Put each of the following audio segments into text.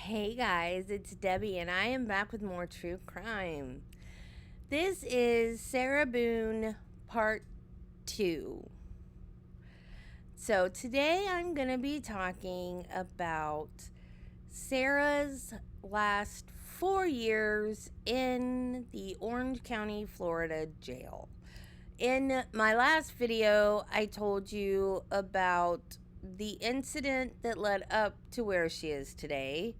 Hey guys, it's Debbie and I am back with more true crime. This is Sarah Boone part 2. So today I'm going to be talking about Sarah's last 4 years in the Orange County, Florida jail. In my last video, I told you about the incident that led up to where she is today.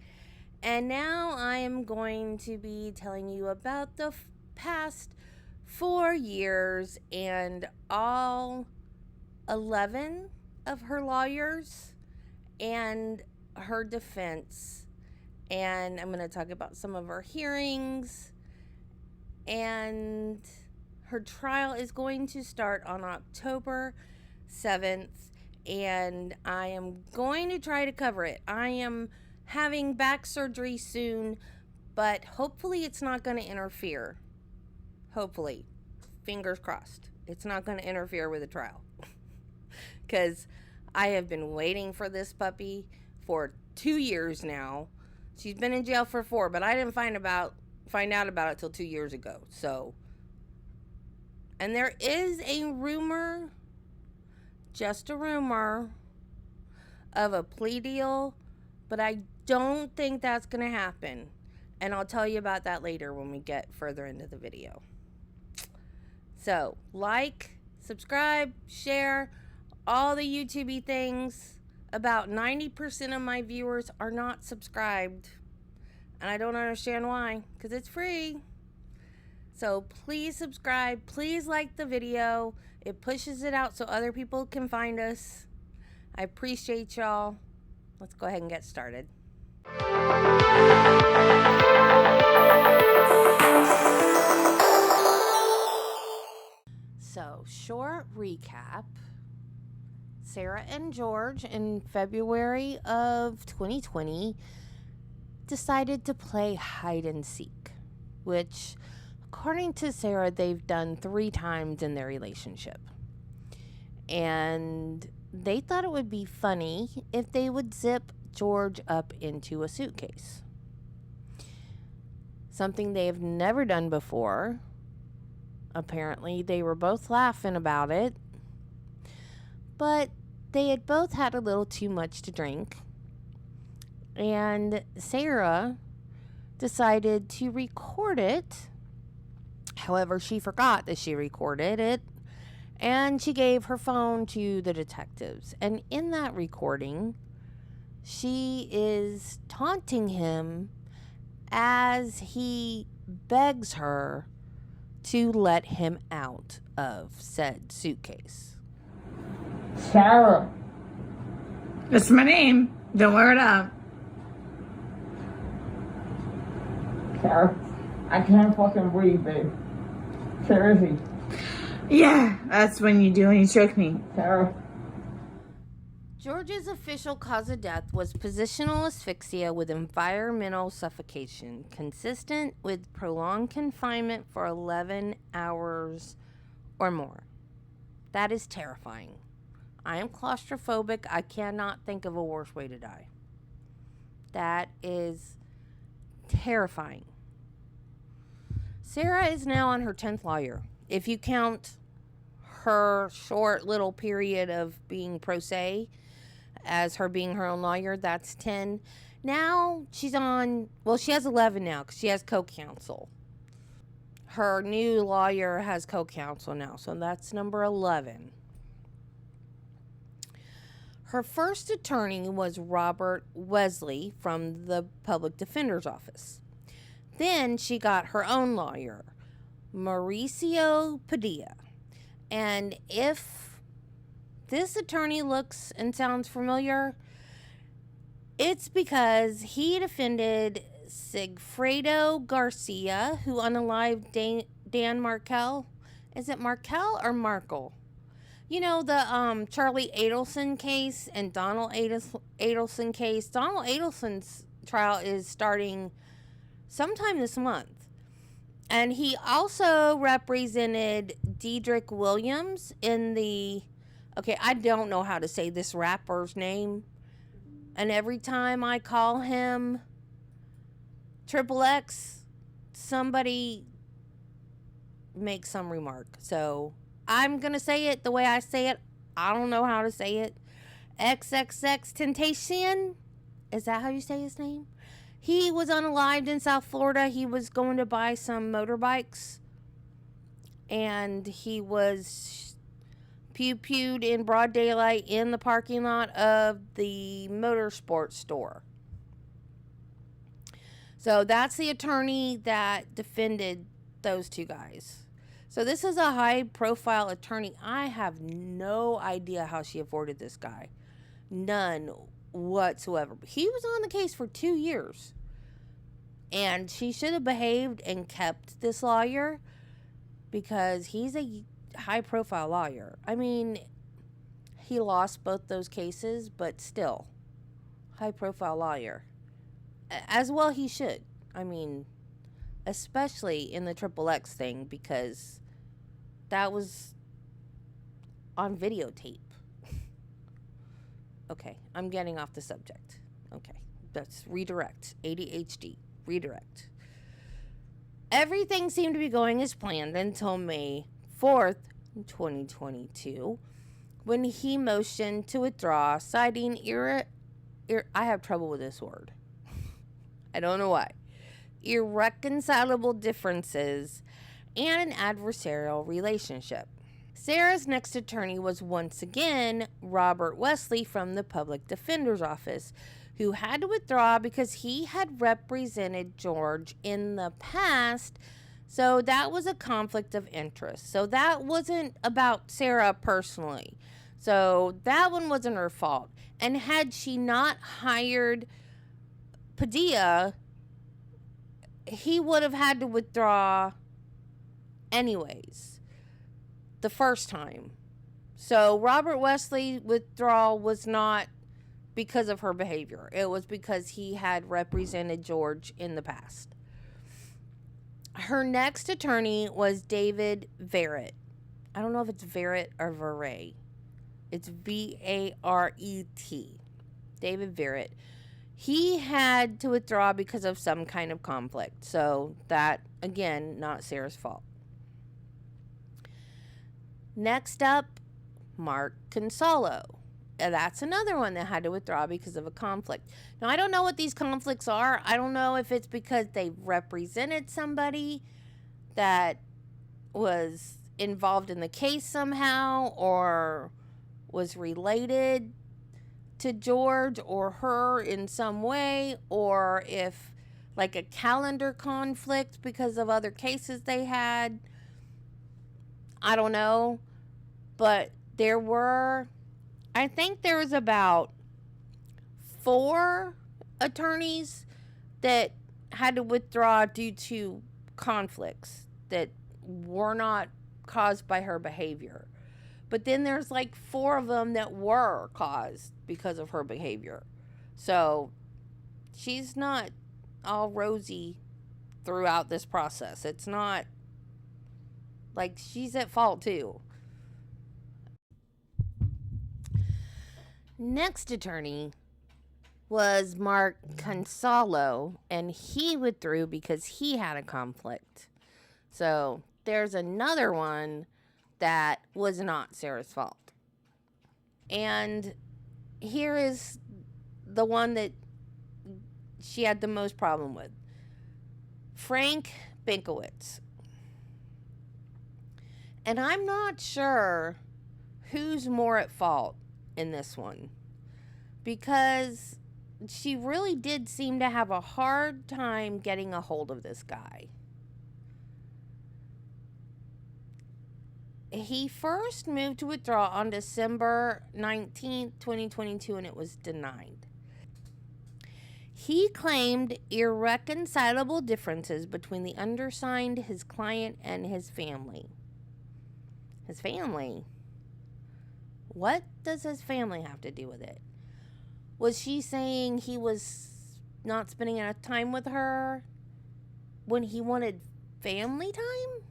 And now I am going to be telling you about the past 4 years and all 11 of her lawyers and her defense. And I'm going to talk about some of her hearings. And her trial is going to start on October 7th. And I am going to try to cover it. I am having back surgery soon, but hopefully it's not going to interfere. Hopefully. Fingers crossed. It's not going to interfere with the trial. Because I have been waiting for this puppy for 2 years now. She's been in jail for 4, but I didn't find out about it till 2 years ago. So, and there is a rumor, just a rumor, of a plea deal, but I don't think that's going to happen. And I'll tell you about that later when we get further into the video. So, like, subscribe, share, all the YouTube-y things. About 90% of my viewers are not subscribed. And I don't understand why, because it's free. So please subscribe. Please like the video. It pushes it out so other people can find us. I appreciate y'all. Let's go ahead and get started. So, short recap. Sarah and George in February of 2020 decided to play hide and seek, which, according to Sarah, they've done 3 times in their relationship. And they thought it would be funny if they would zip George up into a suitcase. Something they have never done before. Apparently, they were both laughing about it. But they had both had a little too much to drink. And Sarah decided to record it. However, she forgot that she recorded it. And she gave her phone to the detectives. And in that recording, she is taunting him as he begs her to let him out of said suitcase. Sarah. That's my name. Don't wear it up. Sarah, I can't fucking breathe, babe. Seriously. Yeah, that's when you do and you choke me. Sarah. George's official cause of death was positional asphyxia with environmental suffocation, consistent with prolonged confinement for 11 hours or more. That is terrifying. I am claustrophobic. I cannot think of a worse way to die. That is terrifying. Sarah is now on her 10th lawyer. If you count her short little period of being pro se as her being her own lawyer, that's 10. Now she's on, well, she has 11 now because she has co-counsel. Her new lawyer has co-counsel now, so that's number 11. Her first attorney was Robert Wesley from the Public Defender's Office. Then she got her own lawyer, Mauricio Padilla. And if this attorney looks and sounds familiar, it's because he defended Sigfredo Garcia, who unalived Dan Markel. Is it Markel or Markle? You know, the Charlie Adelson case and Donald Adelson case. Donald Adelson's trial is starting sometime this month. And he also represented Dedrick Williams in the... Okay, I don't know how to say this rapper's name. And every time I call him, Triple X, somebody make some remark. So I'm going to say it the way I say it. I don't know how to say it. XXX Temptation. Is that how you say his name? He was unalived in South Florida. He was going to buy some motorbikes. And he was pew-pewed in broad daylight in the parking lot of the motorsports store. So that's the attorney that defended those two guys. So this is a high-profile attorney. I have no idea how she avoided this guy. None whatsoever. He was on the case for 2 years. And she should have behaved and kept this lawyer because he's a high-profile lawyer. I mean, he lost both those cases, but still, high-profile lawyer. As well he should. I mean, especially in the Triple X thing, because that was on videotape. Okay, I'm getting off the subject. Okay, let's redirect. ADHD, redirect. Everything seemed to be going as planned until May 4th, 2022, when he motioned to withdraw, citing I have trouble with this word. I don't know why. Irreconcilable differences and an adversarial relationship. Sarah's next attorney was once again Robert Wesley from the Public Defender's Office, who had to withdraw because he had represented George in the past. So that was a conflict of interest. So that wasn't about Sarah personally. So that one wasn't her fault. And had she not hired Padilla, he would have had to withdraw anyways the first time. So Robert Wesley's withdrawal was not because of her behavior. It was because he had represented George in the past. Her next attorney was David Verrett. I don't know if it's Verrett or Verret. It's V-A-R-E-T. David Verrett. He had to withdraw because of some kind of conflict. So that, again, not Sarah's fault. Next up, Mark Consolo. That's another one that had to withdraw because of a conflict. Now, I don't know what these conflicts are. I don't know if it's because they represented somebody that was involved in the case somehow or was related to George or her in some way, or if like a calendar conflict because of other cases they had. I don't know. But I think there was about 4 attorneys that had to withdraw due to conflicts that were not caused by her behavior. But then there's like 4 of them that were caused because of her behavior. So she's not all rosy throughout this process. It's not like she's at fault too. Next attorney was Mark Consolo, and he withdrew because he had a conflict. So there's another one that was not Sarah's fault. And here is the one that she had the most problem with. Frank Binkowitz. And I'm not sure who's more at fault in this one, because she really did seem to have a hard time getting a hold of this guy. He first moved to withdraw on December 19th, 2022, and it was denied. He claimed irreconcilable differences between the undersigned, his client, and his family. His family? What does his family have to do with it? Was she saying he was not spending enough time with her when he wanted family time?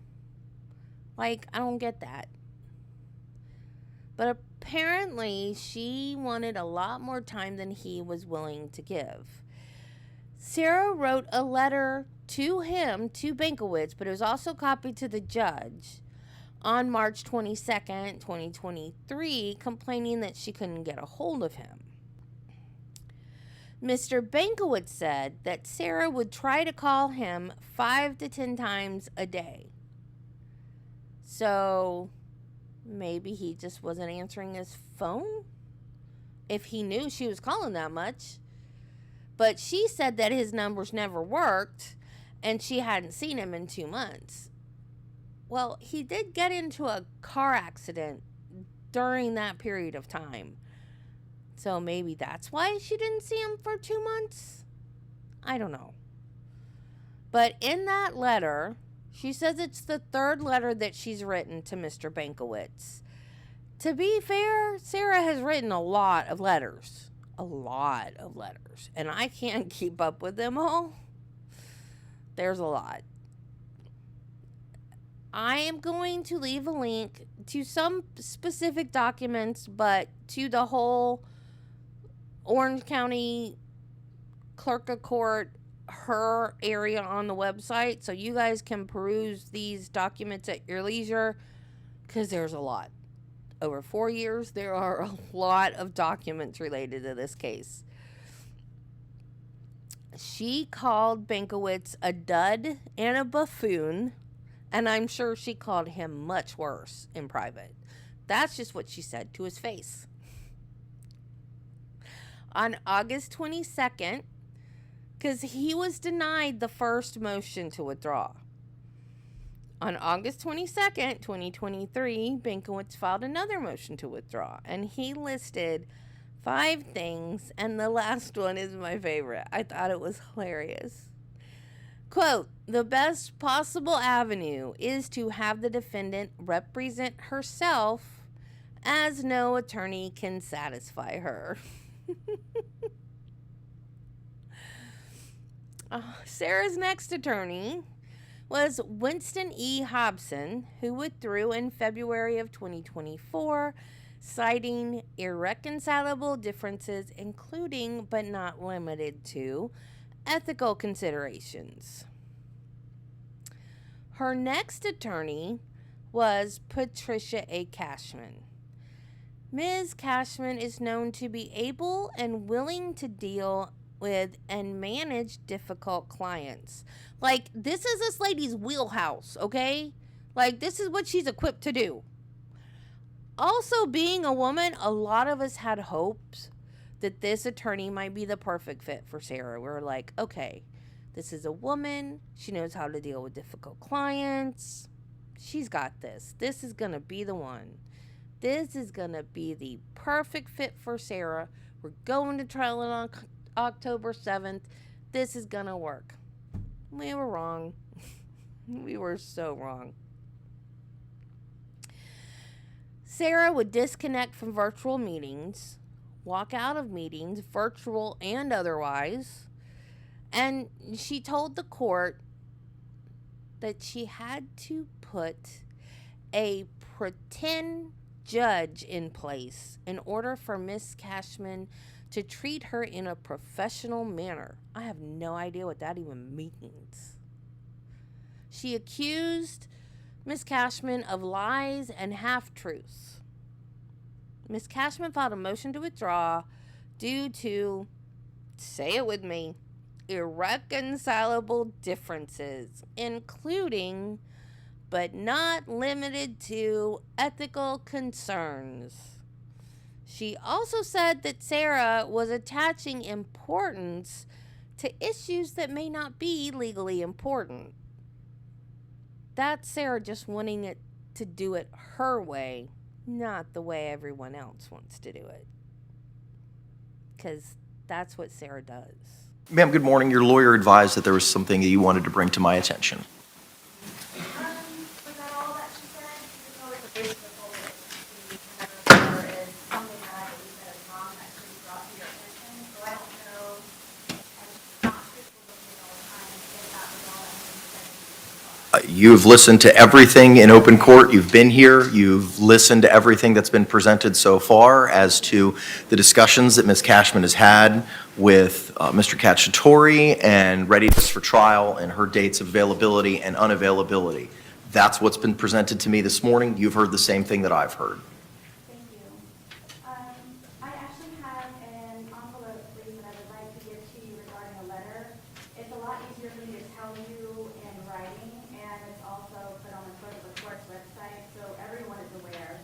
Like, I don't get that. But apparently, she wanted a lot more time than he was willing to give. Sarah wrote a letter to him, to Bankowitz, but it was also copied to the judge on March 22nd, 2023, complaining that she couldn't get a hold of him. Mr. Bankowitz said that Sarah would try to call him 5 to 10 times a day. So maybe he just wasn't answering his phone if he knew she was calling that much. But she said that his numbers never worked and she hadn't seen him in 2 months. Well, he did get into a car accident during that period of time. So maybe that's why she didn't see him for 2 months? I don't know. But in that letter, she says it's the 3rd letter that she's written to Mr. Bankowitz. To be fair, Sarah has written a lot of letters. A lot of letters. And I can't keep up with them all. There's a lot. I am going to leave a link to some specific documents, but to the whole Orange County Clerk of Court, her area on the website, so you guys can peruse these documents at your leisure, because there's a lot. Over 4 years, there are a lot of documents related to this case. She called Bankowitz a dud and a buffoon, and I'm sure she called him much worse in private. That's just what she said to his face. On August 22nd, because he was denied the first motion to withdraw. On August 22nd, 2023, Bankowitz filed another motion to withdraw, and he listed 5 things, and the last one is my favorite. I thought it was hilarious. Quote, the best possible avenue is to have the defendant represent herself, as no attorney can satisfy her. Sarah's next attorney was Winston E. Hobson, who withdrew in February of 2024, citing irreconcilable differences, including but not limited to ethical considerations. Her next attorney was Patricia A. Cashman. Ms. Cashman is known to be able and willing to deal with and manage difficult clients. Like, this is this lady's wheelhouse, okay? Like, this is what she's equipped to do. Also, being a woman, a lot of us had hopes that this attorney might be the perfect fit for Sarah. We were like, okay, this is a woman. She knows how to deal with difficult clients. She's got this. This is going to be the one. This is going to be the perfect fit for Sarah. We're going to trial on October 7th. This is going to work. We were wrong. We were so wrong. Sarah would disconnect from virtual meetings, walk out of meetings, virtual and otherwise, and she told the court that she had to put a pretend judge in place in order for Miss Cashman to treat her in a professional manner. I have no idea what that even means. She accused Miss Cashman of lies and half-truths. Miss Cashman filed a motion to withdraw due to, say it with me, irreconcilable differences, including but not limited to ethical concerns. She also said that Sarah was attaching importance to issues that may not be legally important. That's Sarah just wanting it to do it her way, not the way everyone else wants to do it. Because that's what Sarah does. Ma'am, good morning. Your lawyer advised that there was something that you wanted to bring to my attention. Was that all that she said? She was always a basic of the letter is something that I believe that is wrong that should be brought to your attention. So I don't know, and not truthful with me all the time, if that was all that she said she was You've listened to everything in open court. You've been here. You've listened to everything that's been presented so far as to the discussions that Ms. Cashman has had with Mr. Cacciatore and readiness for trial and her dates of availability and unavailability. That's what's been presented to me this morning. You've heard the same thing that I've heard. Thank you. I actually have an envelope, please, that I would like to give to you regarding a letter. It's a lot easier for me to tell you in writing, and it's also put on the clerk of the court's website, so everyone is aware.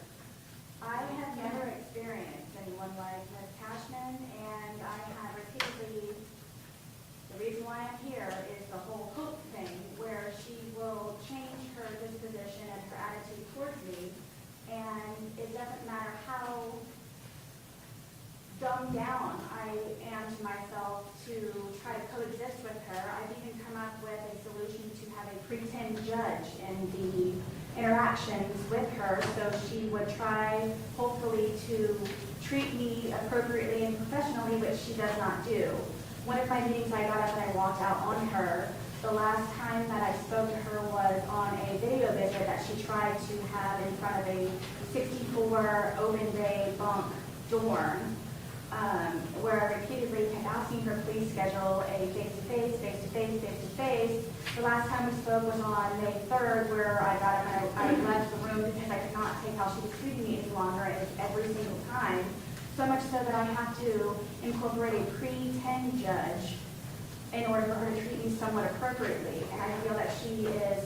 I have never experienced anyone like Ms. Cashman, and I have repeatedly, the reason why I'm here is the whole hope thing, where she will change her disposition and her attitude towards me, and it doesn't matter how dumbed down I am to myself to try to coexist with her. I've even come up with a solution to have a pretend judge in the interactions with her, so she would try, hopefully, to treat me appropriately and professionally, which she does not do. One of my meetings, I got up and I walked out on her. The last time that I spoke to her was on a video visit that she tried to have in front of a 64 open bay bunk dorm, where I repeatedly kept asking her, please schedule a face-to-face, face-to-face, face-to-face. The last time we spoke was on May 3rd, where I got up and I left the room because I could not take how she was treating me any longer. It was every single time. So much so that I have to incorporate a pre-10 judge in order for her to treat me somewhat appropriately. And I feel that she is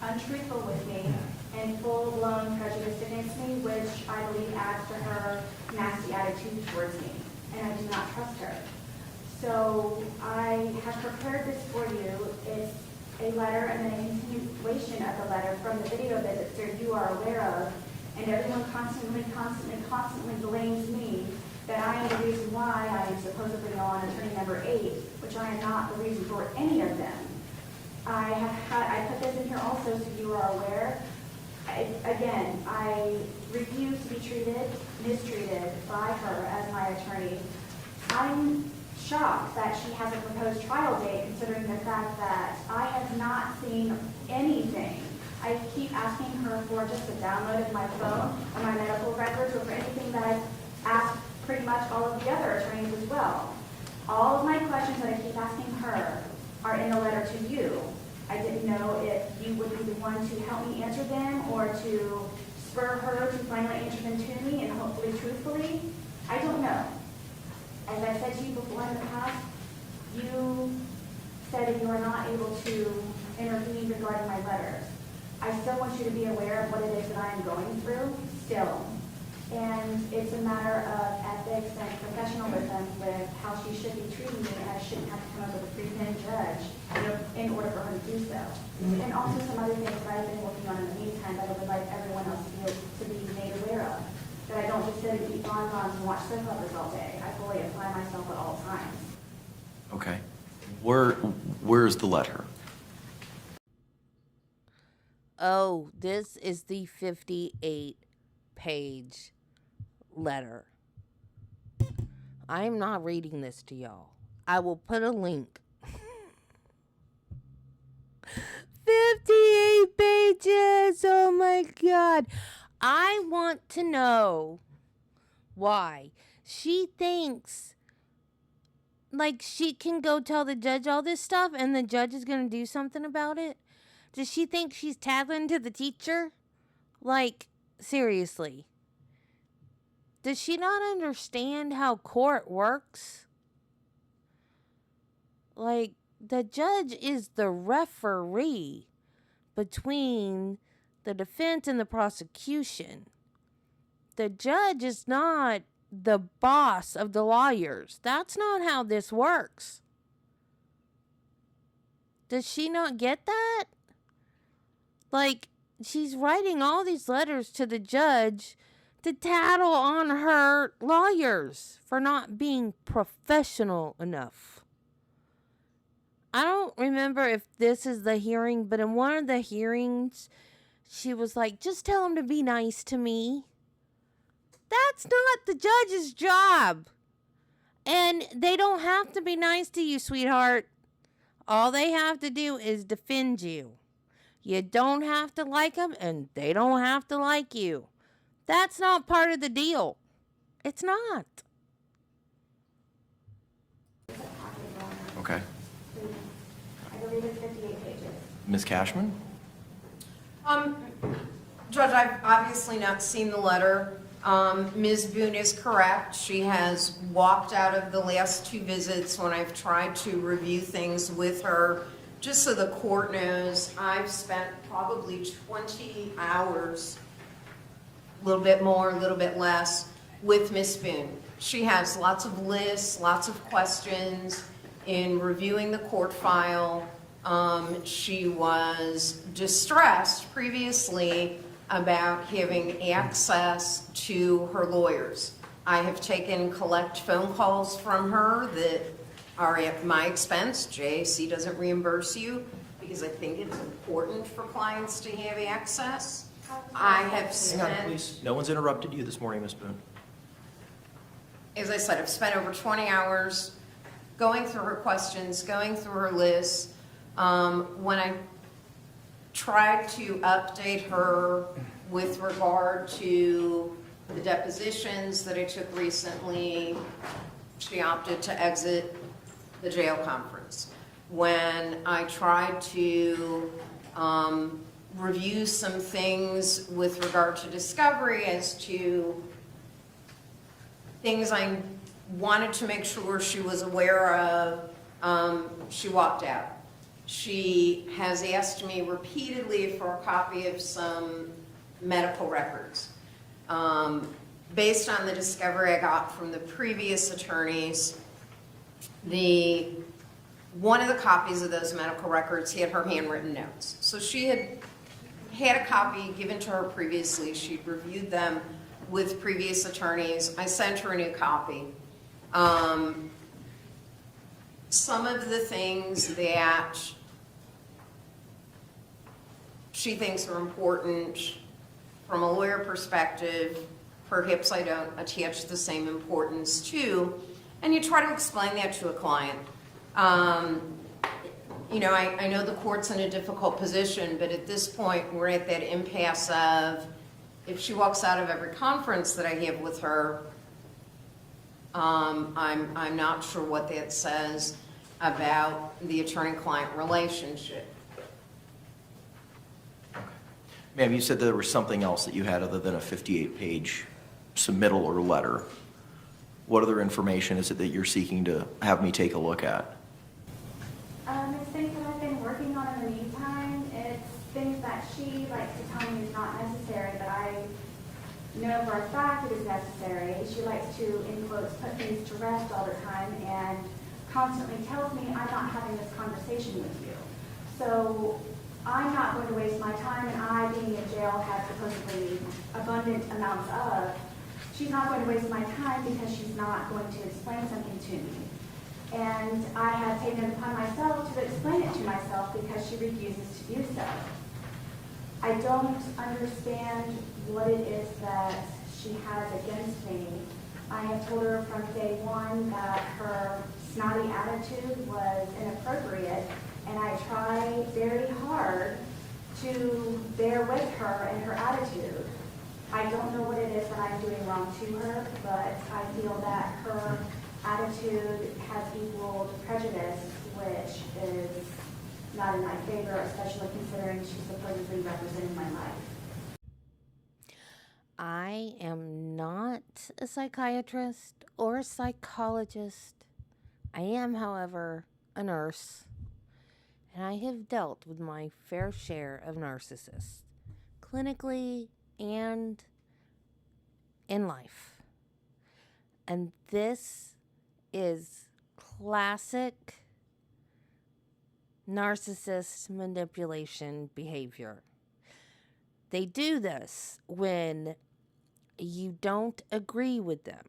untruthful with me and full-blown prejudiced against me, which I believe adds to her nasty attitude towards me. And I do not trust her. So I have prepared this for you. It's a letter and then a continuation of the letter from the video visits that you are aware of. And everyone constantly blames me that I am the reason why I am supposedly on attorney number 8, which I am not the reason for any of them. I put this in here also so you are aware. I refuse to be mistreated by her as my attorney. I'm shocked that she has a proposed trial date, considering the fact that I have not seen anything. I keep asking her for just a download of my phone or my medical records or for anything that I've asked pretty much all of the other attorneys as well. All of my questions that I keep asking her are in the letter to you. I didn't know if you would be the one to help me answer them or to spur her to finally answer them to me and hopefully truthfully. I don't know. As I said to you before in the past, you said that you are not able to intervene regarding my letters. I still want you to be aware of what it is that I am going through still. And it's a matter of ethics and professionalism with how she should be treating me, and I shouldn't have to come up with a pretend judge in order for her to do so. And also some other things that I've been working on in the meantime that I would like everyone else to be made aware of. That I don't just sit and eat bonbons and watch soap operas all day. I fully apply myself at all times. Okay. Where's the letter? Oh, this is the 58-page letter. I'm not reading this to y'all. I will put a link. 58 pages! Oh my God. I want to know why she thinks like she can go tell the judge all this stuff and the judge is going to do something about it. Does she think she's tattling to the teacher? Like, seriously. Does she not understand how court works? Like, the judge is the referee between the defense and the prosecution. The judge is not the boss of the lawyers. That's not how this works. Does she not get that? Like, she's writing all these letters to the judge to tattle on her lawyers for not being professional enough. I don't remember if this is the hearing, but in one of the hearings, she was like, just tell him to be nice to me. That's not the judge's job. And they don't have to be nice to you, sweetheart. All they have to do is defend you. You don't have to like them, and they don't have to like you. That's not part of the deal. It's not. Okay. I believe it's 58 pages. Ms. Cashman? Judge, I've obviously not seen the letter. Ms. Boone is correct. She has walked out of the last 2 visits when I've tried to review things with her. Just so the court knows, I've spent probably 20 hours, a little bit more, a little bit less, with Ms. Boone. She has lots of lists, lots of questions. In reviewing the court file, she was distressed previously about having access to her lawyers. I have taken collect phone calls from her that are at my expense. JAC doesn't reimburse you because I think it's important for clients to have access. I have Hang on, spent, please. No one's interrupted you this morning, Ms. Boone. as I said, I've spent over 20 hours going through her questions, going through her lists. When I tried to update her with regard to the depositions that I took recently, she opted to exit the jail conference. When I tried to review some things with regard to discovery as to things I wanted to make sure she was aware of, she walked out. She has asked me repeatedly for a copy of some medical records. Based on the discovery I got from the previous attorneys, one of the copies of those medical records had her handwritten notes. So she had a copy given to her previously. She'd reviewed them with previous attorneys. I sent her a new copy. Some of the things that she thinks are important from a lawyer perspective, perhaps I don't attach the same importance to, and you try to explain that to a client. You know, I know the court's in a difficult position, but at this point, we're at that impasse of, if she walks out of every conference that I have with her, I'm not sure what that says about the attorney-client relationship. Ma'am, you said there was something else that you had other than a 58-page submittal or letter. What other information is it that you're seeking to have me take a look at? It's things that I've been working on in the meantime. It's things that she likes to tell me is not necessary, but I know for a fact it is necessary. She likes to, in quotes, put things to rest all the time and constantly tells me I'm not having this conversation with you. So I'm not going to waste my time, and I, being in jail, have supposedly abundant amounts of, she's not going to waste my time because she's not going to explain something to me. And I have taken it upon myself to explain it to myself because she refuses to do so. I don't understand what it is that she has against me. I have told her from day one that her snotty attitude was inappropriate, and I try very hard to bear with her and her attitude. I don't know what it is that I'm doing wrong to her, but I feel that her attitude has equaled prejudice, which is not in my favor, especially considering she's supposedly representing my life. I am not a psychiatrist or a psychologist. I am, however, a nurse, and I have dealt with my fair share of narcissists, clinically and in life. And this is classic narcissist manipulation behavior. They do this when you don't agree with them.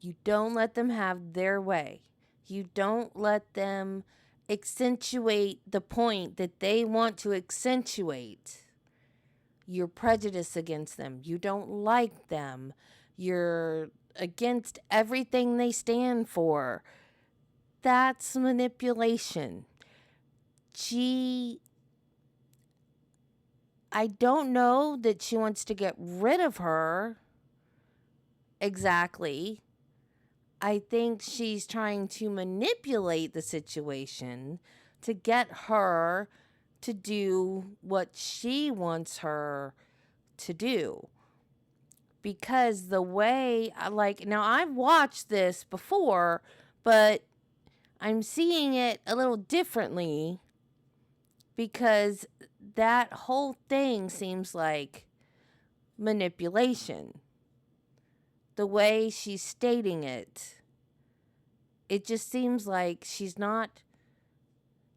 You don't let them have their way. You don't let them accentuate the point that they want to accentuate. You're prejudiced against them. You don't like them. You're against everything they stand for. That's manipulation. She I don't know that she wants to get rid of her exactly. I think she's trying to manipulate the situation to get her to do what she wants her to do. Because the way, now I've watched this before, but I'm seeing it a little differently because that whole thing seems like manipulation. The way she's stating it, it just seems like she's not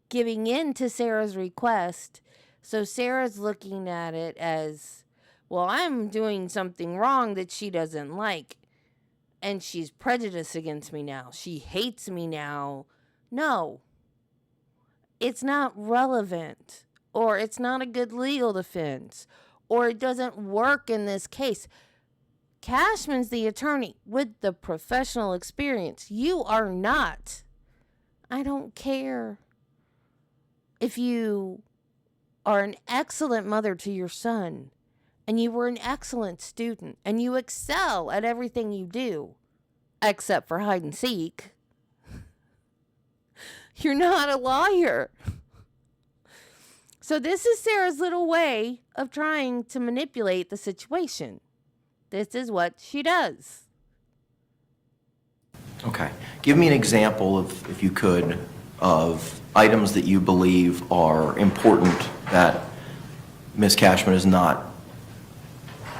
giving in to Sarah's request. So Sarah's looking at it as, well, I'm doing something wrong that she doesn't like. And she's prejudiced against me now. She hates me now. No, it's not relevant. Or it's not a good legal defense. Or it doesn't work in this case. Cashman's the attorney with the professional experience. You are not. I don't care if you are an excellent mother to your son and you were an excellent student and you excel at everything you do, except for hide and seek. You're not a lawyer. So this is Sarah's little way of trying to manipulate the situation. This is what she does. Okay. Give me an example of, if you could, of items that you believe are important that Ms. Cashman is not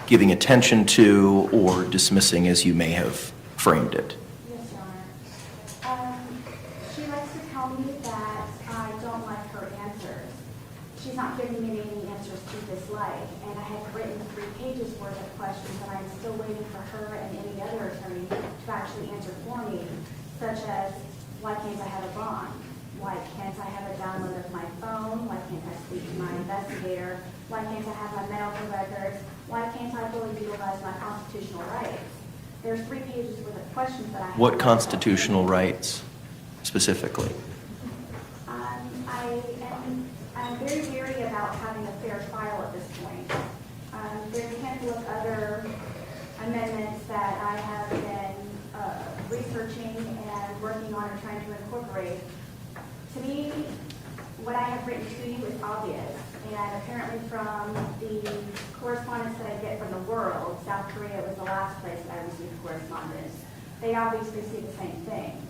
giving attention to or dismissing as you may have framed it. Yes, Your Honor. She likes to tell me that I don't like her answers. She's not giving me any answers to dislike, and I had written 3 pages worth of questions, and I'm still waiting for her and any other attorney to actually answer for me, such as, why can't I have a bond? Why can't I have a download of my phone? Why can't I speak to my investigator? Why can't I have my medical records? Why can't I fully utilize my constitutional rights? There's 3 pages worth of questions that I have. What constitutional rights specifically? I'm very leery about having a fair trial at this point. There's a handful of other amendments that I have been researching and working on and trying to incorporate. To me, what I have written to you is obvious, and apparently from the correspondence that I get from the world, South Korea was the last place that I received correspondence. They obviously see the same thing.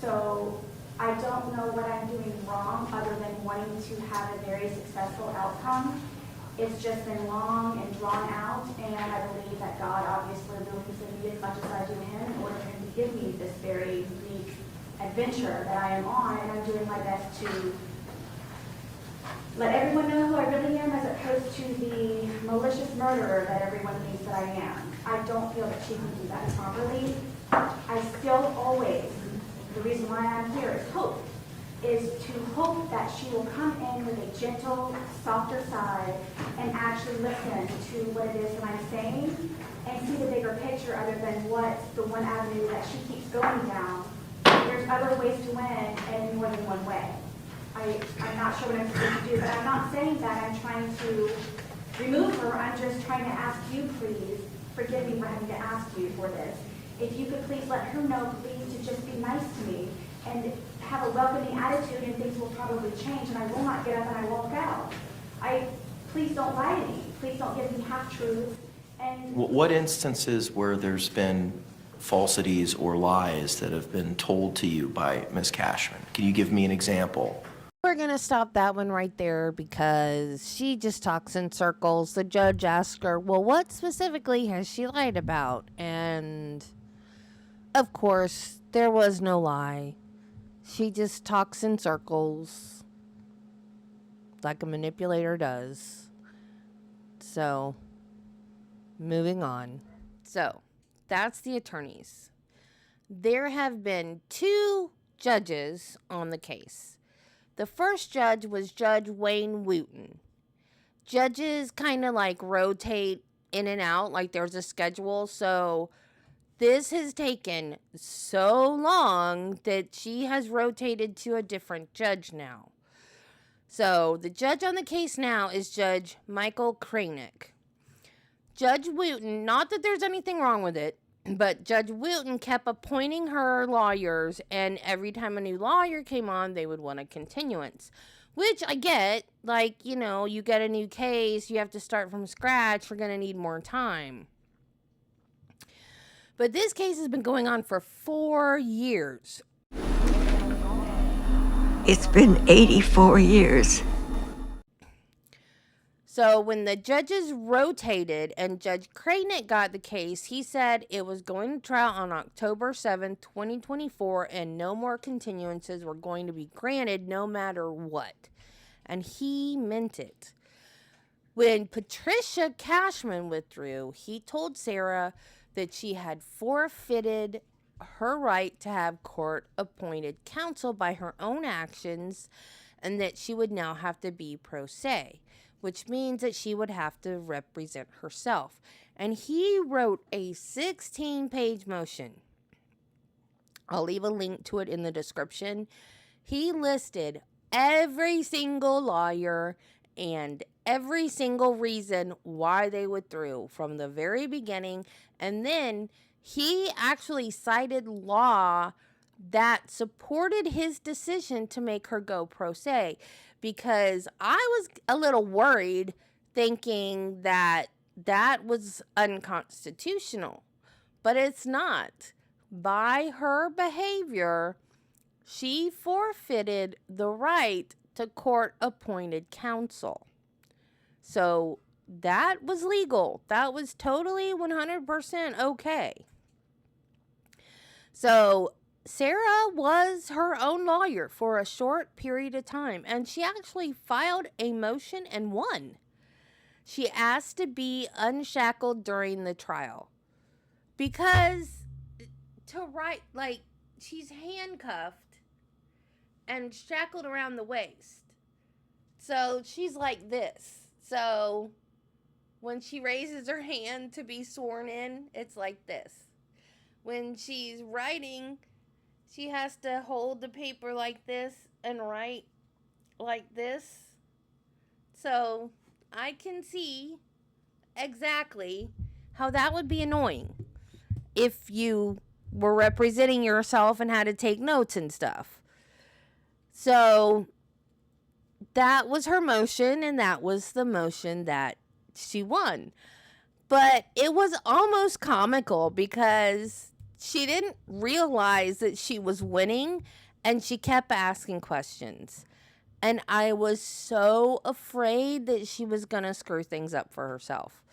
So I don't know what I'm doing wrong other than wanting to have a very successful outcome. It's just been long and drawn out, and I believe that God obviously believes in me as much as I do him in order for him to give me this very unique adventure that I am on, and I'm doing my best to let everyone know who I really am as opposed to the malicious murderer that everyone thinks that I am. I don't feel that she can do that properly. I still always, the reason why I'm here is hope, is to hope that she will come in with a gentle, softer side and actually listen to what it is that I'm saying and see the bigger picture other than what the one avenue that she keeps going down. There's other ways to win and more than one way. I'm not sure what I'm supposed to do, but I'm not saying that I'm trying to remove her. I'm just trying to ask you, please, forgive me for having to ask you for this. If you could please let her know, please, to just be nice to me and have a welcoming attitude, and things will probably change, and I will not get up and I walk out. Please don't lie to me. Please don't give me half-truths. And What instances where there's been falsities or lies that have been told to you by Ms. Cashman? Can you give me an example? We're going to stop that one right there because she just talks in circles. The judge asks her, well, what specifically has she lied about? And, of course, there was no lie. She just talks in circles like a manipulator does. So, moving on. So, that's the attorneys. There have been 2 judges on the case. The first judge was Judge Wayne Wooten. Judges kind of like rotate in and out, like there's a schedule. So this has taken so long that she has rotated to a different judge now. So the judge on the case now is Judge Michael Kranick. Judge Wooten, not that there's anything wrong with it, but Judge Wooten kept appointing her lawyers, and every time a new lawyer came on, they would want a continuance. Which I get, like, you know, you get a new case, you have to start from scratch, you're going to need more time. But this case has been going on for 4 years. It's been 84 years. So when the judges rotated and Judge Kranick got the case, he said it was going to trial on October 7th, 2024, and no more continuances were going to be granted no matter what. And he meant it. When Patricia Cashman withdrew, he told Sarah that she had forfeited her right to have court-appointed counsel by her own actions and that she would now have to be pro se, which means that she would have to represent herself. And he wrote a 16-page motion. I'll leave a link to it in the description. He listed every single lawyer and every single reason why they withdrew from the very beginning. And then he actually cited law that supported his decision to make her go pro se, because I was a little worried thinking that that was unconstitutional, but it's not. By her behavior, she forfeited the right to court-appointed counsel. So that was legal. That was totally 100% okay. So Sarah was her own lawyer for a short period of time, and she actually filed a motion and won. She asked to be unshackled during the trial because she's handcuffed and shackled around the waist. So she's like this. So when she raises her hand to be sworn in, it's like this. When she's writing, she has to hold the paper like this and write like this. So I can see exactly how that would be annoying if you were representing yourself and had to take notes and stuff. So that was her motion, and that was the motion that she won. But it was almost comical because she didn't realize that she was winning, and she kept asking questions. And I was so afraid that she was going to screw things up for herself,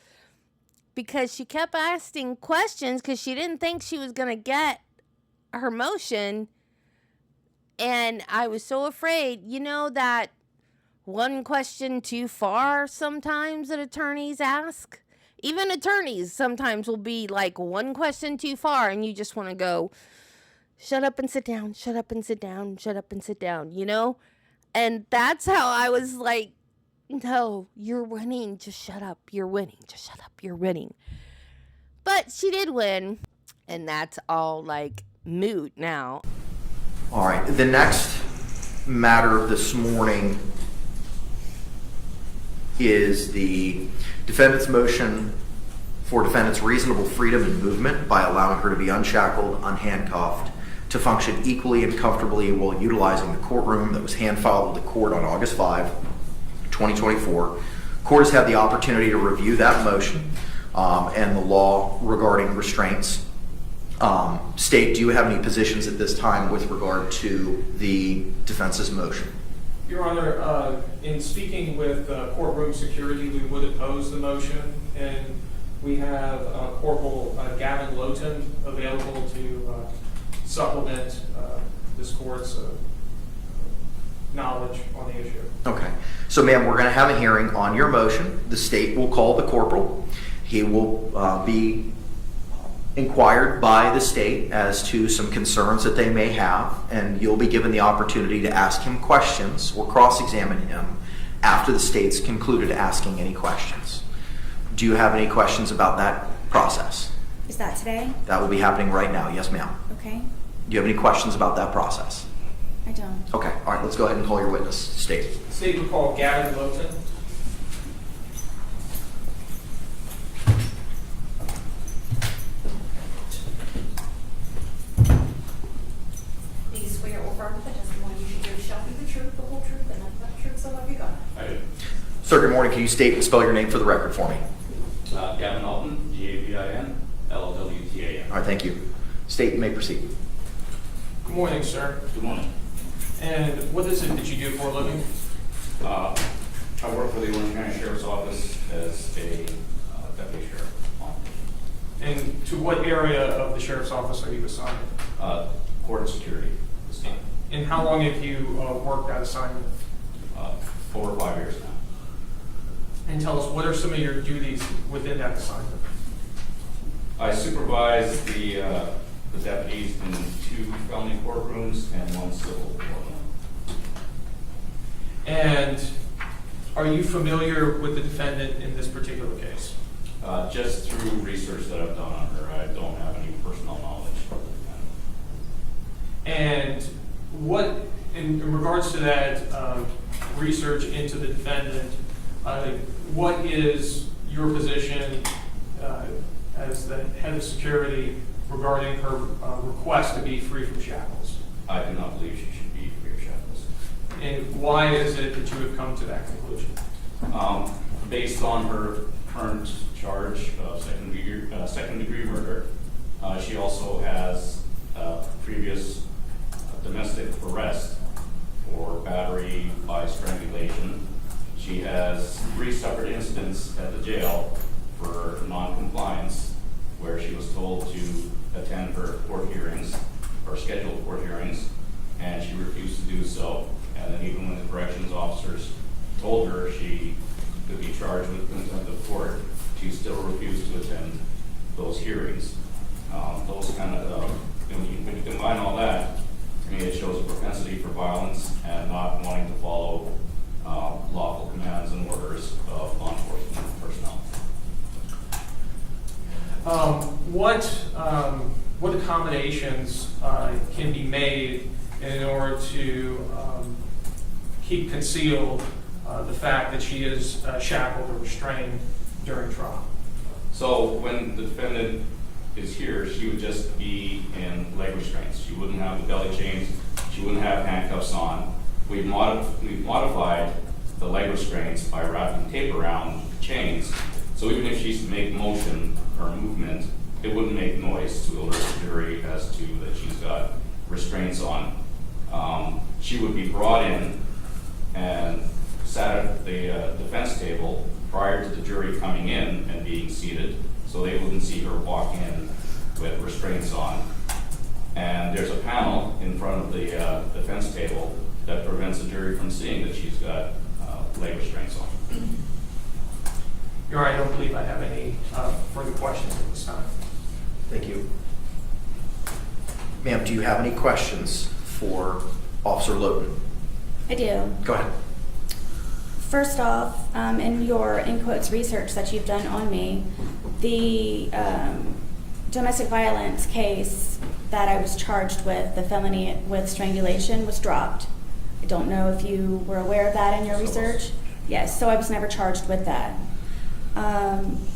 because she kept asking questions because she didn't think she was going to get her motion. And I was so afraid, you know, that one question too far sometimes that attorneys ask. Even attorneys sometimes will be like one question too far, and you just want to go, shut up and sit down, shut up and sit down, shut up and sit down, you know? And that's how I was like, no, you're winning, just shut up, you're winning, just shut up, you're winning. But she did win, and that's all like moot now. All right, the next matter this morning is the defendant's motion for defendant's reasonable freedom and movement by allowing her to be unshackled, unhandcuffed, to function equally and comfortably while utilizing the courtroom that was hand-filed with the court on August 5, 2024. Court has had the opportunity to review that motion and the law regarding restraints. State, do you have any positions at this time with regard to the defense's motion? Your Honor, in speaking with courtroom security, we would oppose the motion, and we have Corporal Gavin Lowton available to supplement this court's knowledge on the issue. Okay. So, ma'am, we're going to have a hearing on your motion. The state will call the corporal. He will be inquired by the state as to some concerns that they may have, and you'll be given the opportunity to ask him questions or cross-examine him after the state's concluded asking any questions. Do you have any questions about that process? Is that today? That will be happening right now. Yes, ma'am. Okay. Do you have any questions about that process? I don't. Okay, all right, let's go ahead and call your witness. State. State will call Gavin Lowton. Do you swear or affirm that the testimony you should give shall be the truth, the whole truth, and nothing but the truth, so help you God? I do. Sir, good morning. Can you state and spell your name for the record for me? Gavin Alton, Gavin, Lwtan. All right, thank you. State and may proceed. Good morning, sir. Good morning. And what is it that you do for a living? I work for the Orange County Sheriff's Office as a deputy sheriff. And to what area of the sheriff's office are you assigned? Court and security. And how long have you worked that assignment? 4 or 5 years now. And tell us, what are some of your duties within that assignment? I supervise the deputies in 2 felony courtrooms and 1 civil courtroom. And are you familiar with the defendant in this particular case? Just through research that I've done on her, I don't have any personal knowledge of the defendant. And what, in regards to that research into the defendant, what is your position as the head of security regarding her request to be free from shackles? I do not believe she should be free of shackles. And why is it that you have come to that conclusion? Based on her current charge of second degree murder, she also has previous domestic arrest for battery by strangulation. She has 3 separate incidents at the jail for non-compliance, where she was told to attend her court hearings, or scheduled court hearings, and she refused to do so. And then even when the corrections officers told her she could be charged with contempt of court, she still refused to attend those hearings. Those kind of, when you combine all that, to me it shows a propensity for violence and not wanting to follow lawful commands and orders of law enforcement personnel. What accommodations can be made in order to keep concealed the fact that she is shackled or restrained during trial? So when the defendant is here, she would just be in leg restraints. She wouldn't have the belly chains. She wouldn't have handcuffs on. We've modified the leg restraints by wrapping tape around the chains. So even if she's to make motion or movement, it wouldn't make noise to alert the jury as to that she's got restraints on. She would be brought in and sat at the defense table prior to the jury coming in and being seated, so they wouldn't see her walk in with restraints on. And there's a panel in front of the defense table that prevents the jury from seeing that she's got leg restraints on. Your Honor, I don't believe I have any further questions at this time. Thank you. Ma'am, do you have any questions for Officer Lowton? I do. Go ahead. First off, in your, in quotes, research that you've done on me, the domestic violence case that I was charged with, the felony with strangulation, was dropped. I don't know if you were aware of that in your research. Yes, so I was never charged with that.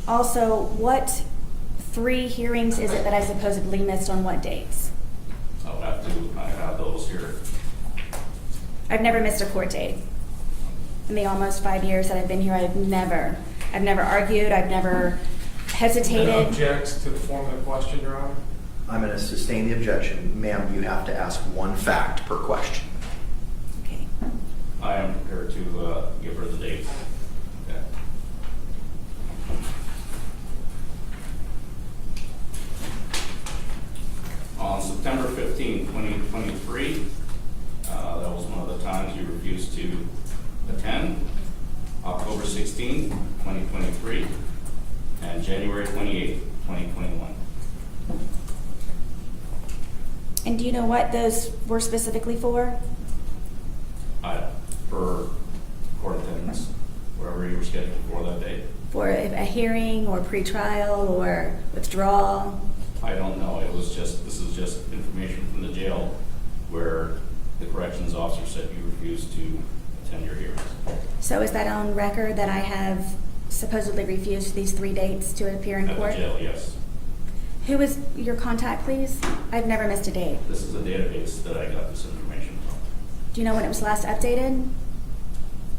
Also, what 3 hearings is it that I supposedly missed on what dates? I have those here. I've never missed a court date. In the almost 5 years that I've been here, I've never argued, I've never hesitated. Object to the form of the question, Your Honor? I'm going to sustain the objection. Ma'am, you have to ask 1 fact per question. Okay. I am prepared to give her the date. Okay. On September 15, 2023, that was one of the times you refused to attend. October 16, 2023, and January 28, 2021. And do you know what those were specifically for? For court attendance, wherever you were scheduled for that day. For a hearing or pretrial or withdrawal? I don't know. This is just information from the jail where the corrections officer said you refused to attend your hearings. So is that on record that I have supposedly refused these 3 dates to appear in At court? the jail, yes. Who is your contact, please? I've never missed a date. This is a database that I got this information from. Do you know when it was last updated?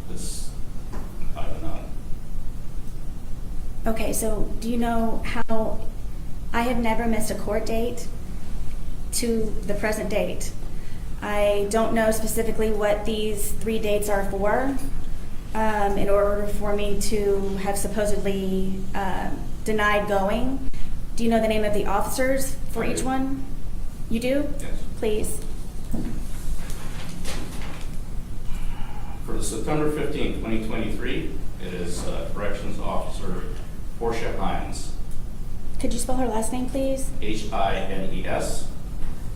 This, I don't know. Okay, so do you know how, I have never missed a court date to the present date. I don't know specifically what these 3 dates are for, in order for me to have supposedly denied going. Do you know the name of the officers for each one? You do? Yes. Please. For the September 15th, 2023, it is Corrections Officer Portia Hines, Could you spell her last name, please? Hines.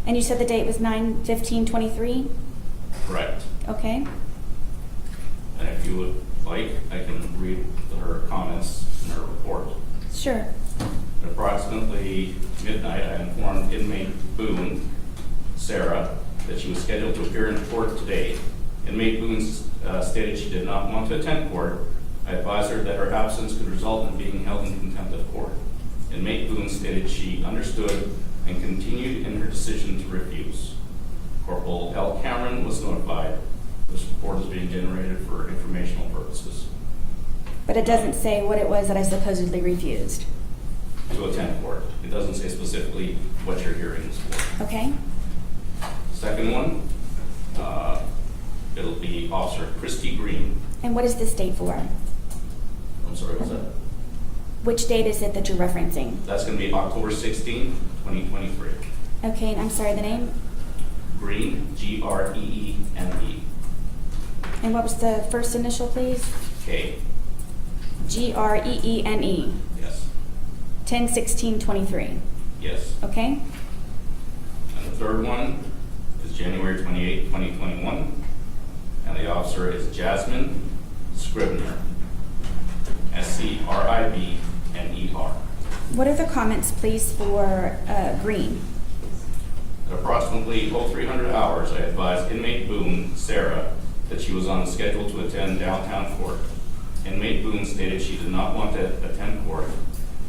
And you said the date was 9/15/23? Correct. Okay. And if you would like, I can read her comments in her report. Sure. At approximately midnight, I informed inmate Boone, Sarah, that she was scheduled to appear in court today. Inmate Boone stated she did not want to attend court. I advised her that her absence could result in being held in contempt of court. Inmate Boone stated she understood and continued in her decision to refuse. Corporal L. Cameron was notified. This report is being generated for informational purposes. But it doesn't say what it was that I supposedly refused. To attend court. It doesn't say specifically what your hearing is for. Okay? Second one, it'll be Officer Christy Green. And what is this date for? I'm sorry, what's that? Which date is it that you're referencing? That's going to be October 16th, 2023. Okay, and I'm sorry, the name? Green, Greene. And what was the first initial, please? K. Greene. Yes. 10/16/23. Yes. Okay? And the third one is January 28th, 2021. And the officer is Jasmine Scribner. Scribner. What are the comments, please, for Green? At approximately 0300 hours, I advised inmate Boone, Sarah, that she was on the schedule to attend downtown court. Inmate Boone stated she did not want to attend court.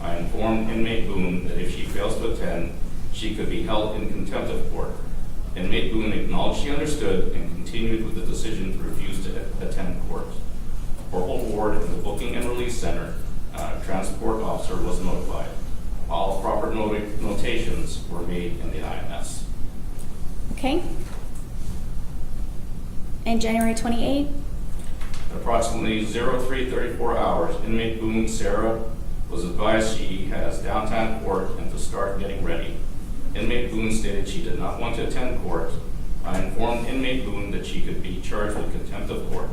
I informed inmate Boone that if she fails to attend, she could be held in contempt of court. Inmate Boone acknowledged she understood and continued with the decision to refuse to attend court. Corporal Ward in the Booking and Release Center, transport officer, was notified. All proper notations were made in the IMS. Okay? And January 28th? At approximately 0334 hours, inmate Boone, Sarah, was advised she has downtown court and to start getting ready. Inmate Boone stated she did not want to attend court. I informed inmate Boone that she could be charged with contempt of court.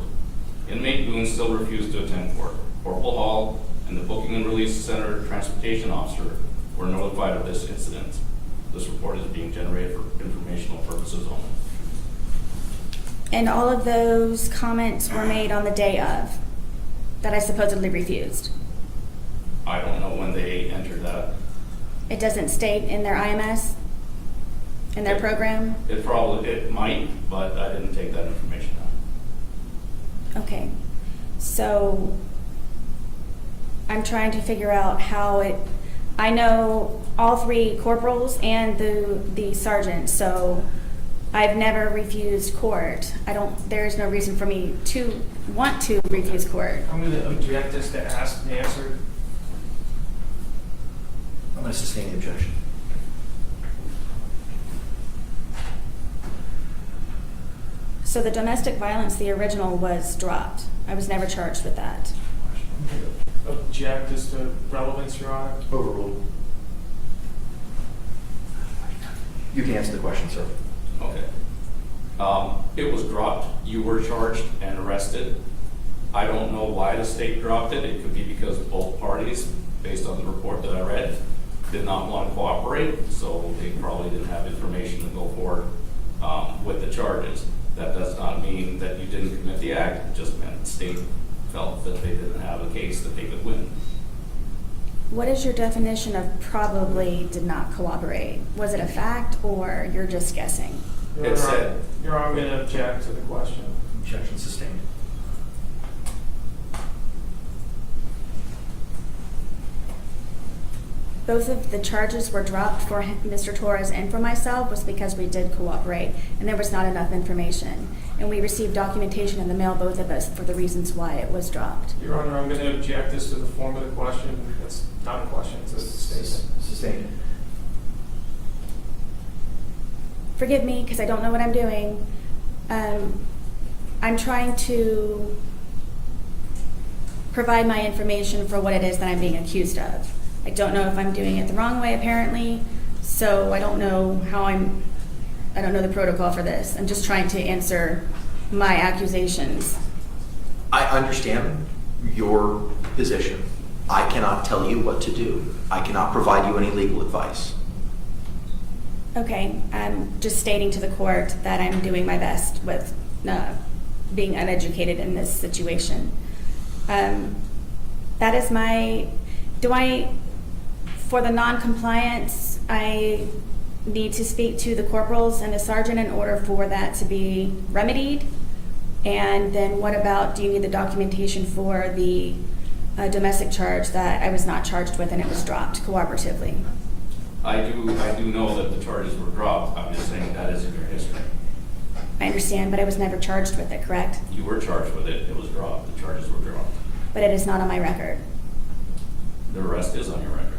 Inmate Boone still refused to attend court. Corporal Hall and the Booking and Release Center transportation officer were notified of this incident. This report is being generated for informational purposes only. And all of those comments were made on the day of that I supposedly refused. I don't know when they entered that. It doesn't state in their IMS, in their program? It might, but I didn't take that information down. Okay. So I'm trying to figure out how it, I know all 3 corporals and the sergeant, so I've never refused court. There's no reason for me to want to refuse court. I'm going to object this to ask and answer. I'm going to sustain the objection. So the domestic violence, the original, was dropped. I was never charged with that. Object as to relevance, Your Honor. Overruled. You can answer the question, sir. Okay. It was dropped. You were charged and arrested. I don't know why the state dropped it. It could be because both parties, based on the report that I read, did not want to cooperate, so they probably didn't have information to go forward with the charges. That does not mean that you didn't commit the act. It just meant the state felt that they didn't have a case that they could win. What is your definition of probably did not cooperate? Was it a fact or you're just guessing? Your It Honor, said Your Honor, I'm going to object to the question. Objection sustained. Both of the charges were dropped for Mr. Torres and for myself was because we did cooperate and there was not enough information. And we received documentation in the mail, both of us, for the reasons why it was dropped. Your Honor, I'm going to object this to the form of the question. It's not a question, it's a statement. Sustained. Forgive me, because I don't know what I'm doing. I'm trying to provide my information for what it is that I'm being accused of. I don't know if I'm doing it the wrong way, apparently, so I don't know I don't know the protocol for this. I'm just trying to answer my accusations. I understand your position. I cannot tell you what to do. I cannot provide you any legal advice. Okay, I'm just stating to the court that I'm doing my best with being uneducated in this situation. That is for the non-compliance, I need to speak to the corporals and the sergeant in order for that to be remedied. And then what about, do you need the documentation for the domestic charge that I was not charged with and it was dropped cooperatively? I do know that the charges were dropped. I'm just saying that is in your history. I understand, but I was never charged with it, correct? You were charged with it. It was dropped. The charges were dropped. But it is not on my record. The rest is on your record.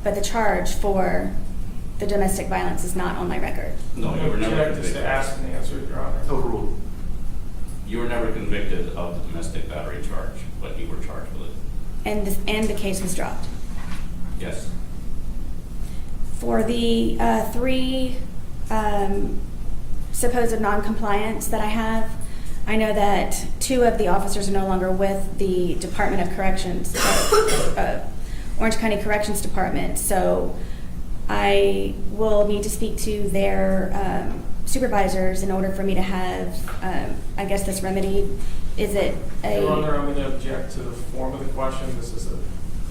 But the charge for the domestic violence is not on my record. No, you were never Object is convicted. to ask and answer, Your Honor. Overruled. You were never convicted of the domestic battery charge, but you were charged with it. And the case was dropped. Yes. For the three supposed non-compliance that I have, I know that 2 of the officers are no longer with the Department of Corrections, Orange County Corrections Department, so I will need to speak to their supervisors in order for me to have, I guess, this remedied. Is it a... Your Honor, I'm going to object to the form of the question. This is a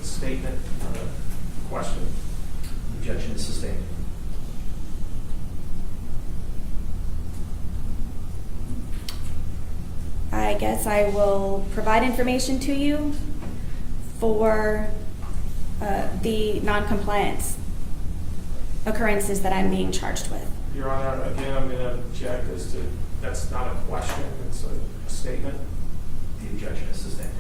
statement, not a question. Objection is sustained. I guess I will provide information to you for the non-compliance occurrences that I'm being charged with. Your Honor, again, I'm going to object as to, that's not a question, it's a statement. The objection is sustained.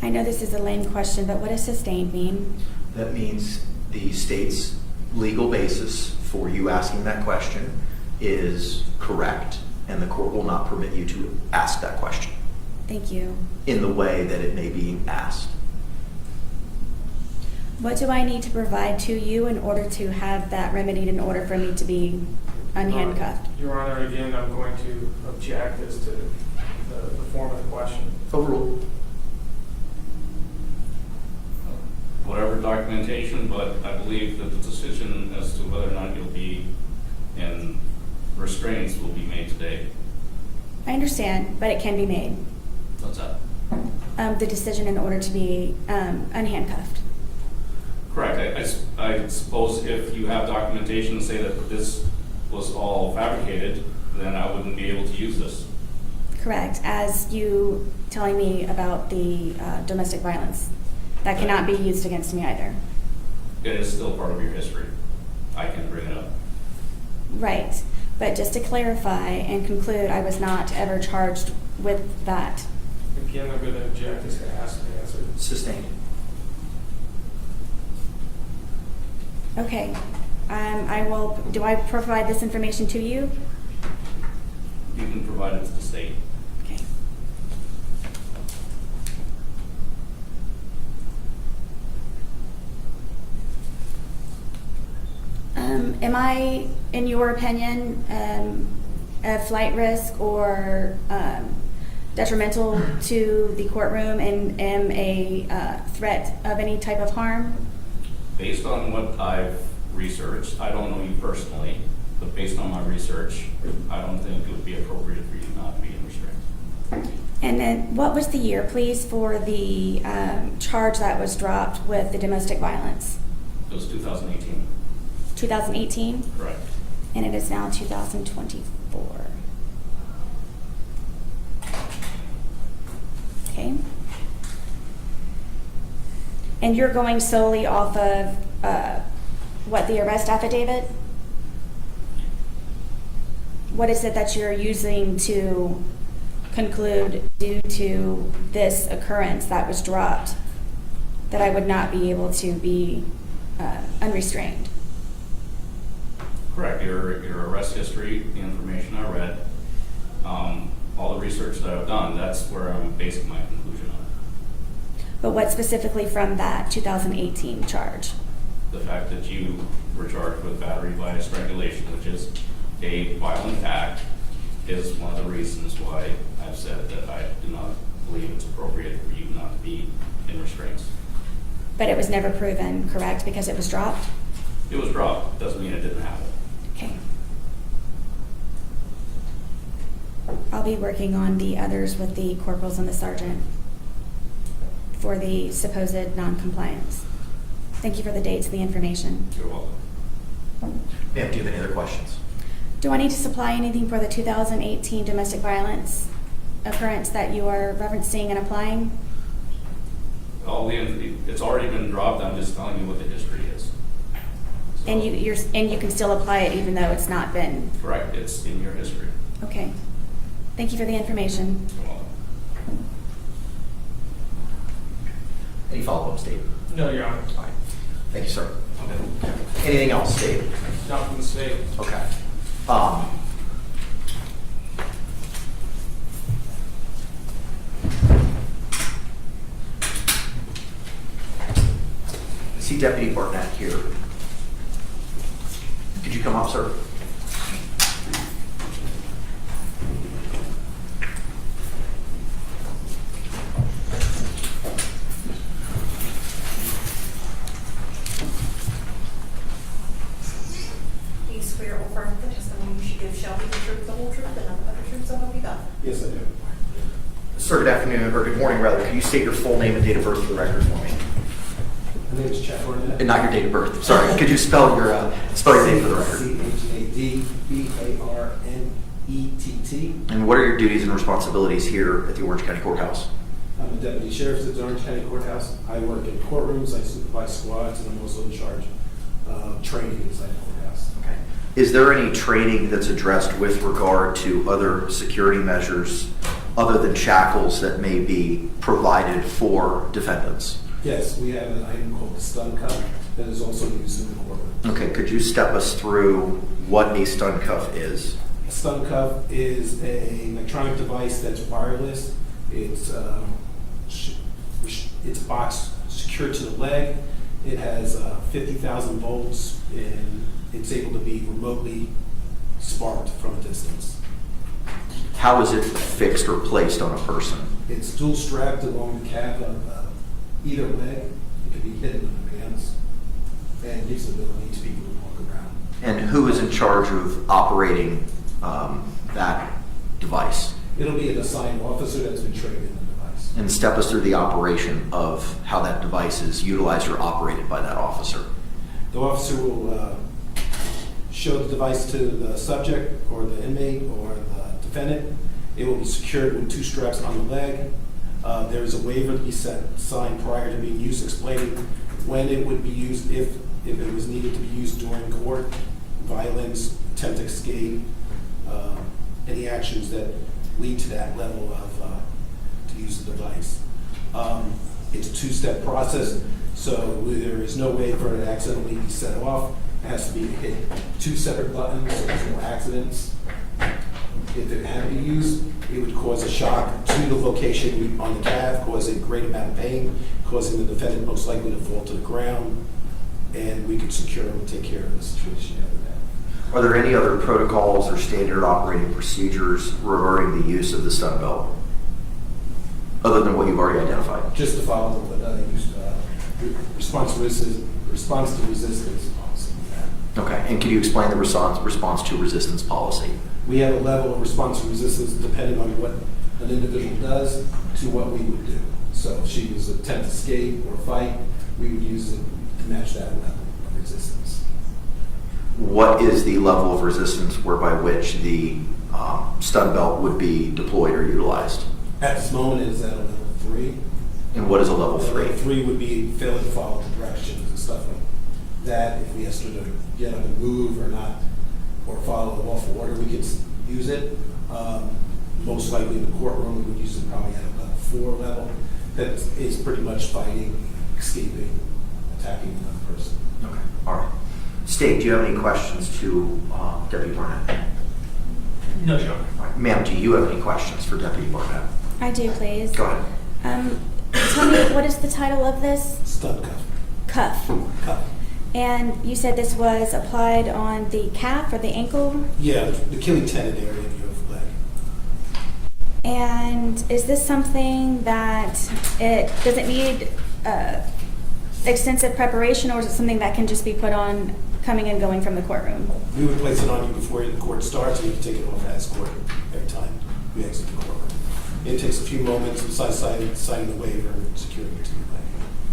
I know this is a lame question, but what does sustained mean? That means the state's legal basis for you asking that question is correct, and the court will not permit you to ask that question Thank you. in the way that it may be asked. What do I need to provide to you in order to have that remedied, in order for me to be unhandcuffed? Your Honor, again, I'm going to object as to the form of the question. Overruled. Whatever documentation, but I believe that the decision as to whether or not you'll be in restraints will be made today. I understand, but it can be made. What's that? The decision in order to be unhandcuffed. Correct. I suppose if you have documentation to say that this was all fabricated, then I wouldn't be able to use this. Correct, as you telling me about the domestic violence. That cannot be used against me either. It is still part of your history. I can bring it up. Right, but just to clarify and conclude, I was not ever charged with that. Again, I'm going to object as to ask and answer. Sustained. Okay, do I provide this information to you? You can provide it to the state. Okay. Am I, in your opinion, a flight risk or detrimental to the courtroom and am a threat of any type of harm? Based on what I've researched, I don't know you personally, but based on my research, I don't think it would be appropriate for you not to be in restraints. And then what was the year, please, for the charge that was dropped with the domestic violence? It was 2018. 2018? Correct. And it is now 2024. Okay. And you're going solely off of, what, the arrest affidavit? What is it that you're using to conclude due to this occurrence that was dropped, that I would not be able to be unrestrained? Correct, your arrest history, the information I read, all the research that I've done, that's where I'm basing my conclusion on it. But what specifically from that 2018 charge? The fact that you were charged with battery by strangulation, which is a violent act, is one of the reasons why I've said that I do not believe it's appropriate for you not to be in restraints. But it was never proven, correct, because it was dropped? It was dropped, doesn't mean it didn't happen. Okay. I'll be working on the others with the corporals and the sergeant for the supposed non-compliance. Thank you for the dates and the information. You're welcome. Ma'am, do you have any other questions? Do I need to supply anything for the 2018 domestic violence occurrence that you are referencing and applying? It's already been dropped, I'm just telling you what the history is. So, And you can still apply it even though it's not been? correct, it's in your history. Okay. Thank you for the information. You're welcome. Any follow-ups, Dave? No, Your Honor. All right. Thank you, sir. Anything else, Dave? Not from the state. Okay. I see Deputy Barnett here. Could you come up, sir? Do you swear or affirm the testimony you should give shall be the truth, the whole truth, and nothing but the truth, so help you God? Yes, I do. Sir, good afternoon, or good morning, rather. Could you state your full name and date of birth for the record for me? My name is Chad Barnett. And not your date of birth. Sorry. Could you spell your name for the record? CHADBARNETT. And what are your duties and responsibilities here at the Orange County Courthouse? I'm a deputy sheriff at the Orange County Courthouse. I work in courtrooms, I supervise squads, and I'm also in charge of training inside the courthouse. Okay. Is there any training that's addressed with regard to other security measures other than shackles that may be provided for defendants? Yes, we have an item called the stun cuff that is also used in the courtroom. Okay, could you step us through what a stun cuff is? A stun cuff is an electronic device that's wireless. It's a box secured to the leg. It has 50,000 volts, and it's able to be remotely sparked from a distance. How is it fixed or placed on a person? It's dual strapped along the calf of either leg. It can be hidden in the pants, and gives the ability to people to walk around. And who is in charge of operating that device? It'll be an assigned officer that's been trained in the device. And step us through the operation of how that device is utilized or operated by that officer. The officer will show the device to the subject or the inmate or the defendant. It will be secured with 2 straps on the leg. There is a waiver to be signed prior to being used, explaining when it would be used, if it was needed to be used during court, violence, attempt to escape, any actions that lead to that level of to use the device. It's a 2-step process, so there is no way for it to accidentally be set off. It has to be hit 2 separate buttons, so there's no accidents. If it had to be used, it would cause a shock to the location on the calf, cause a great amount of pain, causing the defendant most likely to fall to the ground, and we could secure and take care of the situation after that. Are there any other protocols or standard operating procedures regarding the use of the stun belt, other than what you've already identified? Just to follow what response to resistance policy. Okay, and can you explain the response to resistance policy? We have a level of response to resistance depending on what an individual does to what we would do. So if she was attempt to escape or fight, we would use it to match that level of resistance. what is the level of resistance whereby which the stun belt would be deployed or utilized? At this moment, it is at a level 3. And what is a level 3? Level 3 would be failing to follow the directions and stuff like that. If we asked her to get up and move or not, or follow the lawful order, we could use it. Most likely in the courtroom, we would use it probably at a level 4 level. That is pretty much fighting, escaping, attacking another person. Okay, all right. State, do you have any questions to Deputy Barnett? No, Your Honor. All right. Ma'am, do you have any questions for Deputy Barnett? I do, please. Go ahead. Tell me, what is the title of this? Stun cuff. Cuff. Cuff. And you said this was applied on the calf or the ankle? Yeah, the Achilles tendon area of your leg. And is this something that does it need extensive preparation, or is it something that can just be put on coming and going from the courtroom? We would place it on you before the court starts, and you can take it off as court every time we exit the courtroom. It takes a few moments besides signing the waiver and securing it to your leg.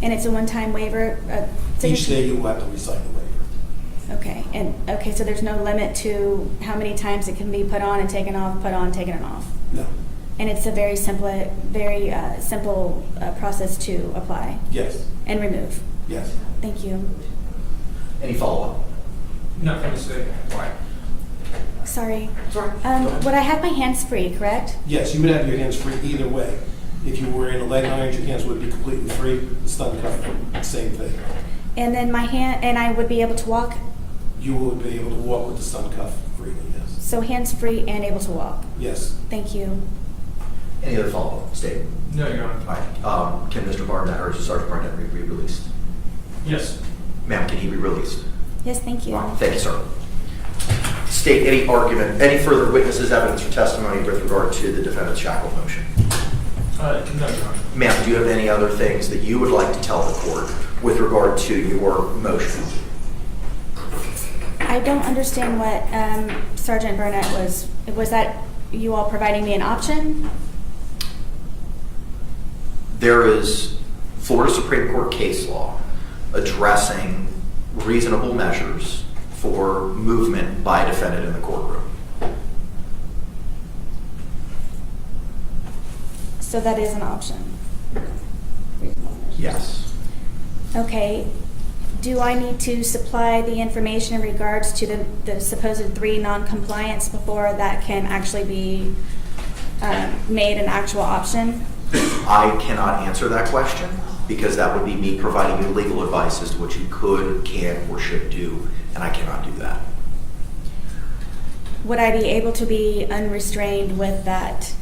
And it's a one-time waiver? Each day you will have to re-sign the waiver. Okay, and so there's no limit to how many times it can be put on and taken off, put on, taken off? No. And it's a very simple process to apply? Yes. And remove? Yes. Thank you. Any follow-up? Nothing to say. All right. Sorry. Sorry. Would I have my hands free, correct? Yes, you would have your hands free either way. If you were in a leg iron, your hands would be completely free. The stun cuff, same thing. And then and I would be able to walk? You would be able to walk with the stun cuff freely, yes. So hands free and able to walk? Yes. Thank you. Any other follow-up? State. No, Your Honor. All right. Can Mr. Barnett or Sergeant Barnett be released? Yes. Ma'am, can he be released? Yes, thank you. All right. Thank you, sir. State, any argument, any further witnesses, evidence, or testimony with regard to the defendant's shackle motion? No, Your Honor. Ma'am, do you have any other things that you would like to tell the court with regard to your motion? I don't understand what Sergeant Burnett was that you all providing me an option? There is Florida Supreme Court case law addressing reasonable measures for movement by a defendant in the courtroom. So that is an option? Yes. Okay. Do I need to supply the information in regards to the supposed 3 non-compliance before that can actually be made an actual option? I cannot answer that question because that would be me providing you legal advice as to what you could, can, or should do, and I cannot do that. Would I be able to be unrestrained with that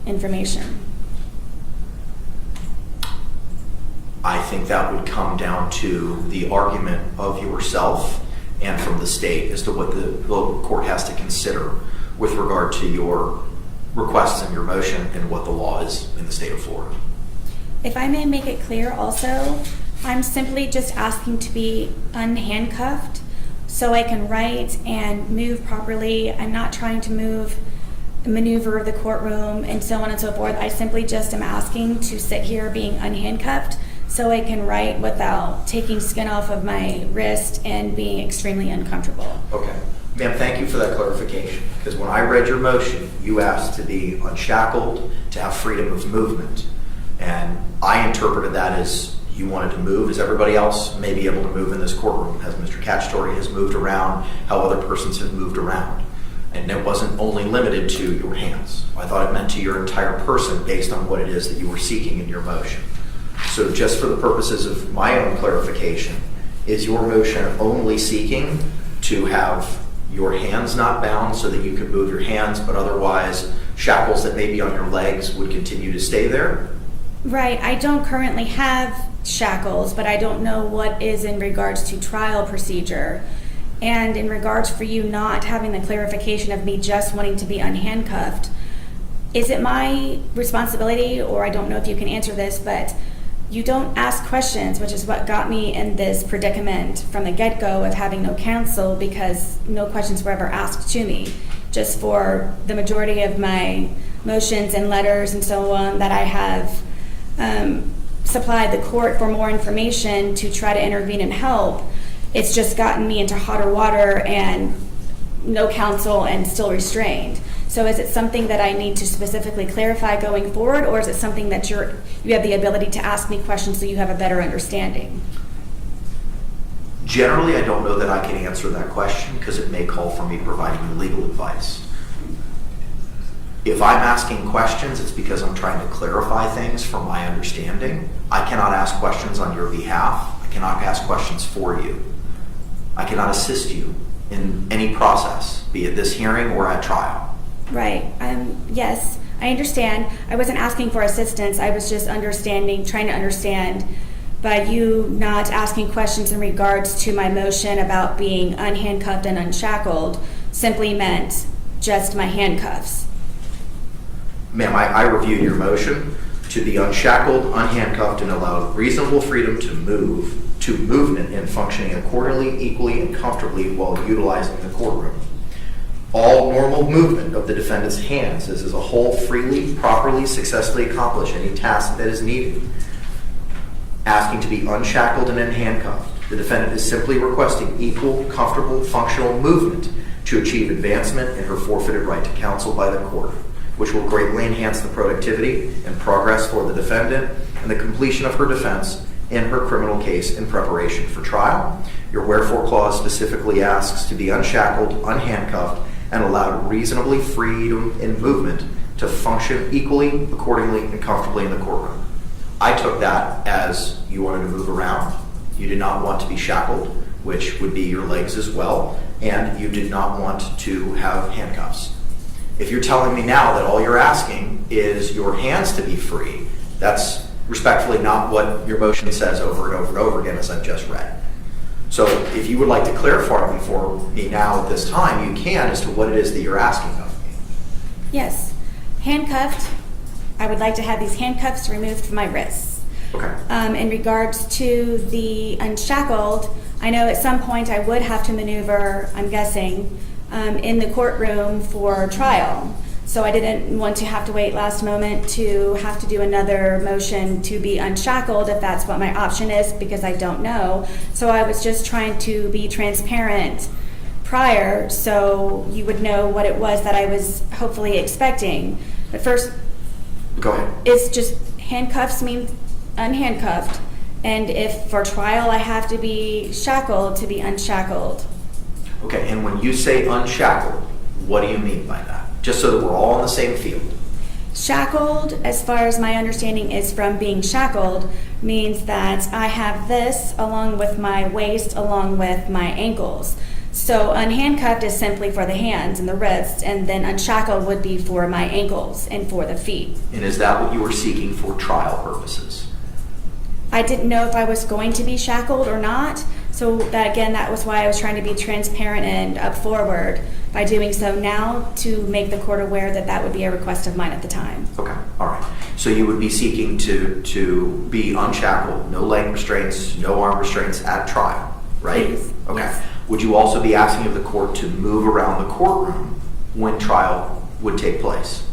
information? I think that would come down to the argument of yourself and from the state as to what the court has to consider with regard to your requests and your motion and what the law is in the state of Florida. If I may make it clear also, I'm simply just asking to be unhandcuffed so I can write and move properly. I'm not trying to maneuver the courtroom and so on and so forth. I simply just am asking to sit here being unhandcuffed so I can write without taking skin off of my wrist and being extremely uncomfortable. Okay. Ma'am, thank you for that clarification, because when I read your motion, you asked to be unshackled, to have freedom of movement, and I interpreted that as you wanted to move as everybody else may be able to move in this courtroom, as Mr. Cacciatore has moved around, how other persons have moved around. And it wasn't only limited to your hands. I thought it meant to your entire person based on what it is that you were seeking in your motion. So just for the purposes of my own clarification, is your motion only seeking to have your hands not bound so that you can move your hands, but otherwise shackles that may be on your legs would continue to stay there? Right. I don't currently have shackles, but I don't know what is in regards to trial procedure. And in regards for you not having the clarification of me just wanting to be unhandcuffed, is it my responsibility, or I don't know if you can answer this, but you don't ask questions, which is what got me in this predicament from the get-go of having no counsel, because no questions were ever asked to me. Just for the majority of my motions and letters and so on that I have supplied the court for more information to try to intervene and help, it's just gotten me into hotter water and no counsel and still restrained. So is it something that I need to specifically clarify going forward, or is it something that you have the ability to ask me questions so you have a better understanding? Generally, I don't know that I can answer that question because it may call for me providing you legal advice. If I'm asking questions, it's because I'm trying to clarify things from my understanding. I cannot ask questions on your behalf. I cannot ask questions for you. I cannot assist you in any process, be it this hearing or at trial. Right. Yes, I understand. I wasn't asking for assistance. I was just trying to understand by you not asking questions in regards to my motion about being unhandcuffed and unshackled simply meant just my handcuffs. Ma'am, I reviewed your motion to be unshackled, unhandcuffed, and allowed reasonable freedom to movement and functioning accordingly, equally, and comfortably while utilizing the courtroom. All normal movement of the defendant's hands is as a whole freely, properly, successfully accomplish any task that is needed. Asking to be unshackled and unhandcuffed, the defendant is simply requesting equal, comfortable, functional movement to achieve advancement in her forfeited right to counsel by the court, which will greatly enhance the productivity and progress for the defendant and the completion of her defense in her criminal case in preparation for trial. Your wherefore clause specifically asks to be unshackled, unhandcuffed, and allowed reasonably freedom in movement to function equally, accordingly, and comfortably in the courtroom. I took that as you wanted to move around. You did not want to be shackled, which would be your legs as well, and you did not want to have handcuffs. If you're telling me now that all you're asking is your hands to be free, that's respectfully not what your motion says over and over and over again, as I've just read. So if you would like to clarify for me now at this time, you can, as to what it is that you're asking of me. Yes. Handcuffed, I would like to have these handcuffs removed from my wrists. Okay. In regards to the unshackled, I know at some point I would have to maneuver, I'm guessing, in the courtroom for trial. So I didn't want to have to wait last moment to have to do another motion to be unshackled if that's what my option is, because I don't know. So I was just trying to be transparent prior so you would know what it was that I was hopefully expecting. But first, go ahead. It's just handcuffs means unhandcuffed. And if for trial I have to be shackled, to be unshackled. Okay, and when you say unshackled, what do you mean by that? Just so that we're all on the same field. Shackled, as far as my understanding is from being shackled, means that I have this along with my waist, along with my ankles. So unhandcuffed is simply for the hands and the wrists, and then unshackled would be for my ankles and for the feet. And is that what you were seeking for trial purposes? I didn't know if I was going to be shackled or not. So that was why I was trying to be transparent and up forward by doing so now, to make the court aware that that would be a request of mine at the time. Okay, all right. So you would be seeking to be unshackled, no leg restraints, no arm restraints at trial, right? Please. Okay. Yes. Would you also be asking of the court to move around the courtroom when trial would take place?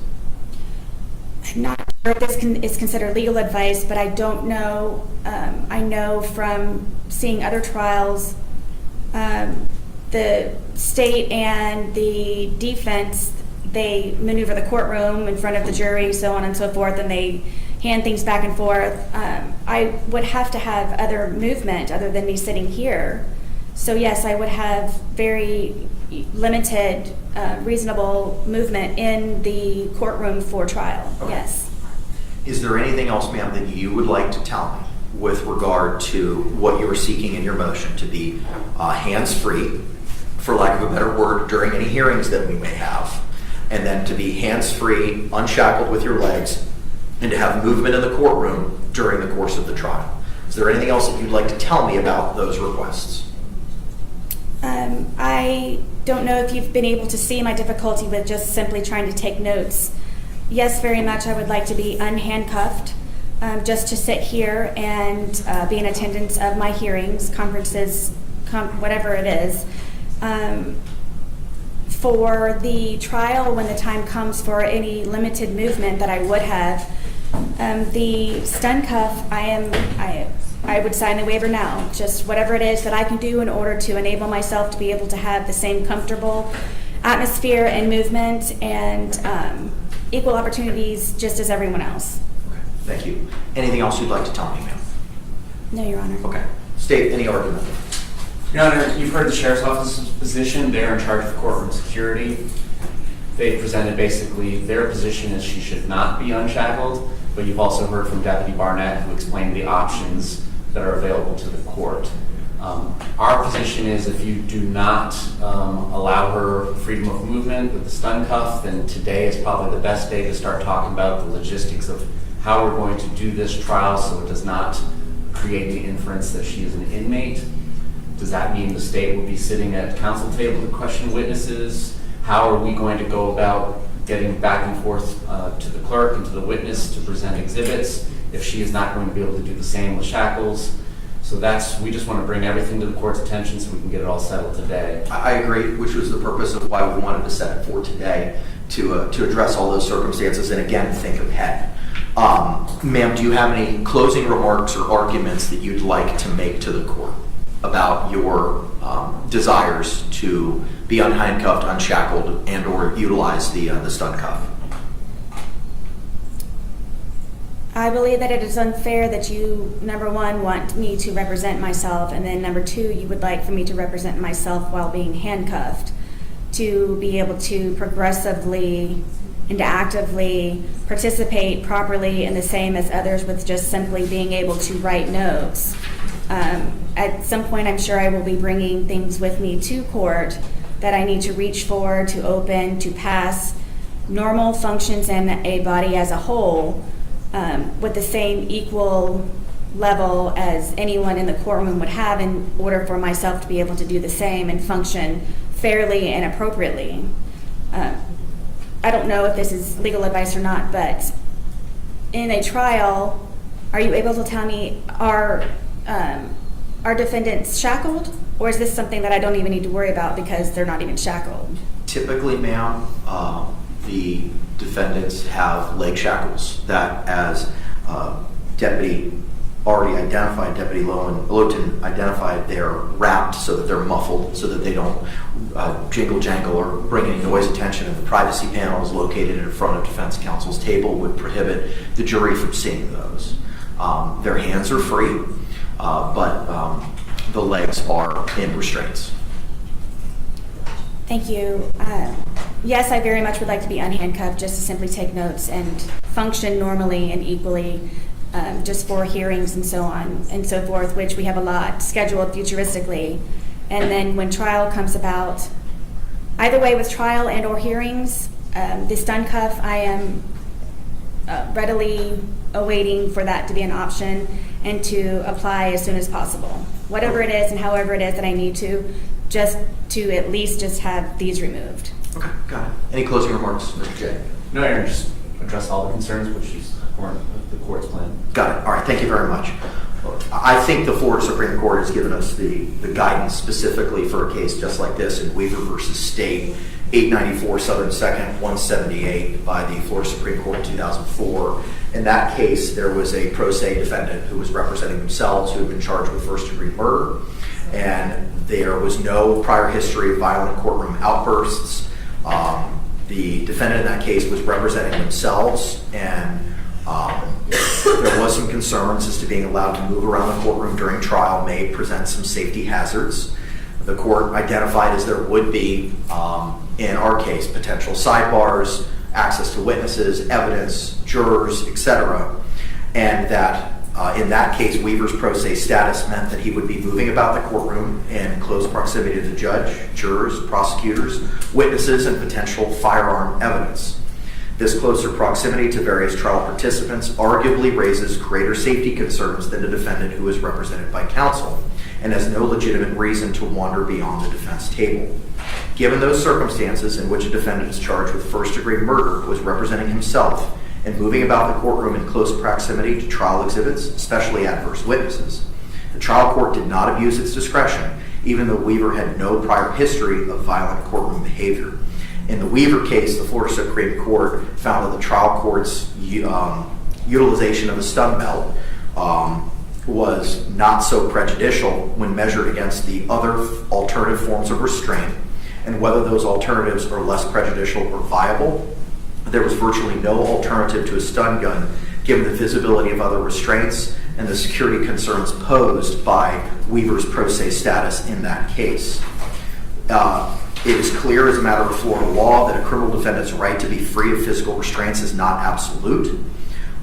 I'm not sure if this is considered legal advice, but I don't know. I know from seeing other trials, the state and the defense, they maneuver the courtroom in front of the jury, so on and so forth, and they hand things back and forth. I would have to have other movement other than me sitting here. So yes, I would have very limited, reasonable movement in the courtroom for trial, Okay. Yes. Is there anything else, ma'am, that you would like to tell me with regard to what you were seeking in your motion, to be hands-free, for lack of a better word, during any hearings that we may have, and then to be hands-free, unshackled with your legs, and to have movement in the courtroom during the course of the trial? Is there anything else that you'd like to tell me about those requests? I don't know if you've been able to see my difficulty with just simply trying to take notes. Yes, very much I would like to be unhandcuffed, just to sit here and be in attendance of my hearings, conferences, whatever it is. For the trial, when the time comes for any limited movement that I would have, the stun cuff, I I would sign the waiver now. Just whatever it is that I can do in order to enable myself to be able to have the same comfortable atmosphere and movement and equal opportunities just as everyone else. Okay, thank you. Anything else you'd like to tell me, ma'am? No, Your Honor. Okay. State any argument. Your Honor, you've heard the Sheriff's Office's position. They're in charge of courtroom security. They presented basically their position is she should not be unshackled, but you've also heard from Deputy Barnett who explained the options that are available to the court. Our position is if you do not allow her freedom of movement with the stun cuff, then today is probably the best day to start talking about the logistics of how we're going to do this trial so it does not create the inference that she is an inmate. Does that mean the state will be sitting at counsel table to question witnesses? How are we going to go about getting back and forth to the clerk and to the witness to present exhibits if she is not going to be able to do the same with shackles? So we just want to bring everything to the court's attention so we can get it all settled today. I agree, which was the purpose of why we wanted to set it for today, to address all those circumstances and again, think ahead. Ma'am, do you have any closing remarks or arguments that you'd like to make to the court about your desires to be unhandcuffed, unshackled, and or utilize the stun cuff? I believe that it is unfair that you, number one, want me to represent myself, and then number two, you would like for me to represent myself while being handcuffed, to be able to progressively and actively participate properly in the same as others with just simply being able to write notes. At some point, I'm sure I will be bringing things with me to court that I need to reach for, to open, to pass normal functions in a body as a whole with the same equal level as anyone in the courtroom would have in order for myself to be able to do the same and function fairly and appropriately. I don't know if this is legal advice or not, but in a trial, are you able to tell me are defendants shackled, or is this something that I don't even need to worry about because they're not even shackled? Typically, ma'am, the defendants have leg shackles that, as Deputy already identified, Deputy Lowton identified, they're wrapped so that they're muffled, so that they don't jingle jangle or bring any noise attention. And the privacy panel is located in front of defense counsel's table, would prohibit the jury from seeing those. Their hands are free, but the legs are in restraints. Thank you. Yes, I very much would like to be unhandcuffed just to simply take notes and function normally and equally just for hearings and so on and so forth, which we have a lot scheduled futuristically. And then when trial comes about, either way with trial and or hearings, the stun cuff, I am readily awaiting for that to be an option and to apply as soon as possible. Whatever it is and however it is that I need to, just to at least just have these removed. Okay, got it. Any closing remarks, Mr. J? No, Your Honor, just address all the concerns which is the court's plan. Got it. All right, thank you very much. I think the Florida Supreme Court has given us the guidance specifically for a case just like this in Weaver versus State, 894 Southern 2nd, 178 by the Florida Supreme Court in 2004. In that case, there was a pro se defendant who was representing themselves who had been charged with first-degree murder, and there was no prior history of violent courtroom outbursts. The defendant in that case was representing themselves, and there was some concerns as to being allowed to move around the courtroom during trial may present some safety hazards. The court identified as there would be, in our case, potential sidebars, access to witnesses, evidence, jurors, etc. And that in that case, Weaver's pro se status meant that he would be moving about the courtroom in close proximity to the judge, jurors, prosecutors, witnesses, and potential firearm evidence. This closer proximity to various trial participants arguably raises greater safety concerns than a defendant who is represented by counsel and has no legitimate reason to wander beyond the defense table. Given those circumstances in which a defendant is charged with first-degree murder who is representing himself and moving about the courtroom in close proximity to trial exhibits, especially adverse witnesses, the trial court did not abuse its discretion, even though Weaver had no prior history of violent courtroom behavior. In the Weaver case, the Florida Supreme Court found that the trial court's utilization of the stun belt was not so prejudicial when measured against the other alternative forms of restraint, and whether those alternatives are less prejudicial or viable. There was virtually no alternative to a stun gun given the visibility of other restraints and the security concerns posed by Weaver's pro se status in that case. It is clear as a matter of Florida law that a criminal defendant's right to be free of physical restraints is not absolute,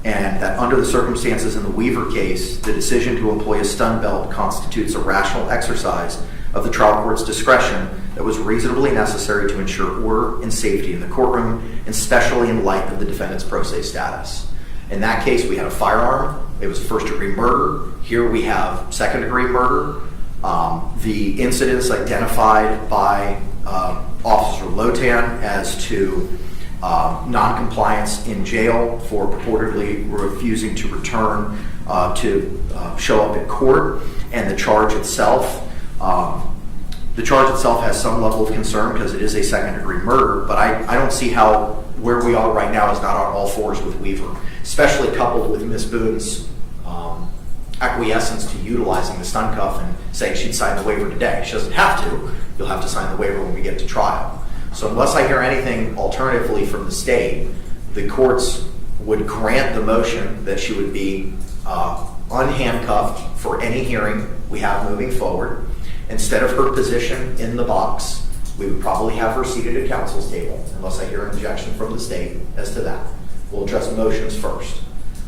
and that under the circumstances in the Weaver case, the decision to employ a stun belt constitutes a rational exercise of the trial court's discretion that was reasonably necessary to ensure order and safety in the courtroom, especially in light of the defendant's pro se status. In that case, we had a firearm. It was first-degree murder. Here we have second-degree murder. The incidents identified by Officer Lotan as to non-compliance in jail for purportedly refusing to return to show up in court, and the charge itself. The charge itself has some level of concern because it is a second-degree murder, but I don't see how where we are right now is not on all fours with Weaver, especially coupled with Ms. Boone's acquiescence to utilizing the stun cuff and saying she'd sign the waiver today. She doesn't have to. You'll have to sign the waiver when we get to trial. So unless I hear anything alternatively from the state, the courts would grant the motion that she would be unhandcuffed for any hearing we have moving forward. Instead of her position in the box, we would probably have her seated at counsel's table, unless I hear an objection from the state as to that. We'll address motions first.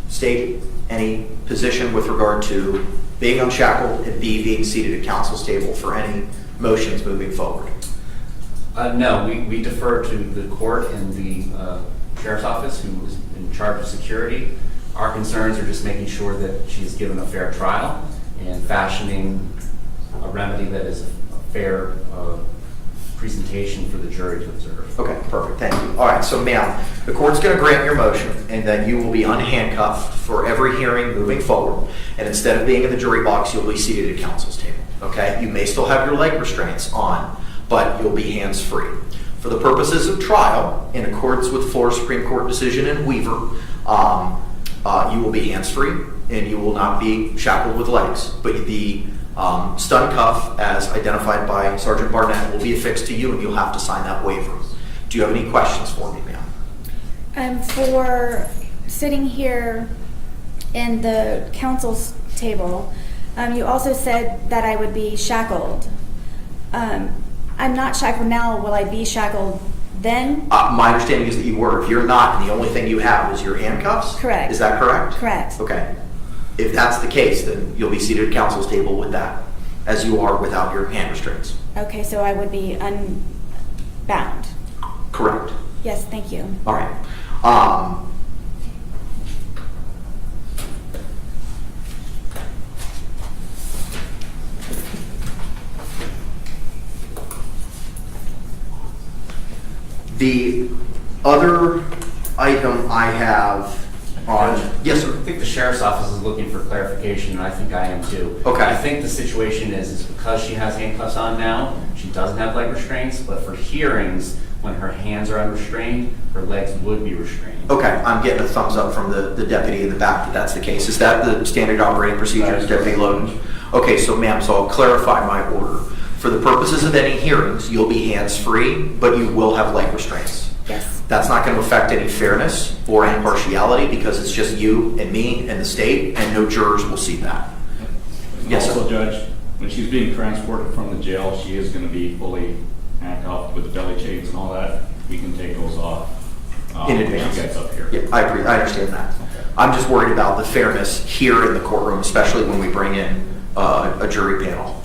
State, any position with regard to being unshackled and B, being seated at counsel's table for any motions moving forward? No, we defer to the court and the sheriff's office, who is in charge of security. Our concerns are just making sure that she is given a fair trial and fashioning a remedy that is a fair presentation for the jury to observe. Okay, perfect, thank you. All right, so ma'am, the court's going to grant your motion and that you will be unhandcuffed for every hearing moving forward. And instead of being in the jury box, you'll be seated at counsel's table, okay? You may still have your leg restraints on, but you'll be hands-free. For the purposes of trial, in accordance with Florida Supreme Court decision in Weaver, you will be hands-free and you will not be shackled with legs. But the stun cuff, as identified by Sergeant Barnett, will be affixed to you and you'll have to sign that waiver. Do you have any questions for me, ma'am? For sitting here in the counsel's table, you also said that I would be shackled. I'm not shackled now. Will I be shackled then? My understanding is that you were. If you're not, and the only thing you have is your handcuffs? Correct. Is that correct? Correct. Okay. If that's the case, then you'll be seated at counsel's table with that, as you are without your hand restraints. Okay, so I would be unbound. Correct. Yes, thank you. All right. The other item I have on... Yes, sir. I think the sheriff's office is looking for clarification, and I think I am too. Okay. I think the situation is because she has handcuffs on now, she doesn't have leg restraints, but for hearings, when her hands are unrestrained, her legs would be restrained. Okay, I'm getting a thumbs up from the deputy in the back that that's the case. Is that the standard operating procedure, Deputy Loden? Okay, so ma'am, so I'll clarify my order. For the purposes of any hearings, you'll be hands-free, but you will have leg restraints. Yes. That's not going to affect any fairness or impartiality because it's just you and me and the state, and no jurors will see that. Yes, also, sir. Judge, when she's being transported from the jail, she is going to be fully handcuffed with the belly chains and all that. We can take those off In when advance. she gets up here. Yeah, I understand that. Okay. I'm just worried about the fairness here in the courtroom, especially when we bring in a jury panel.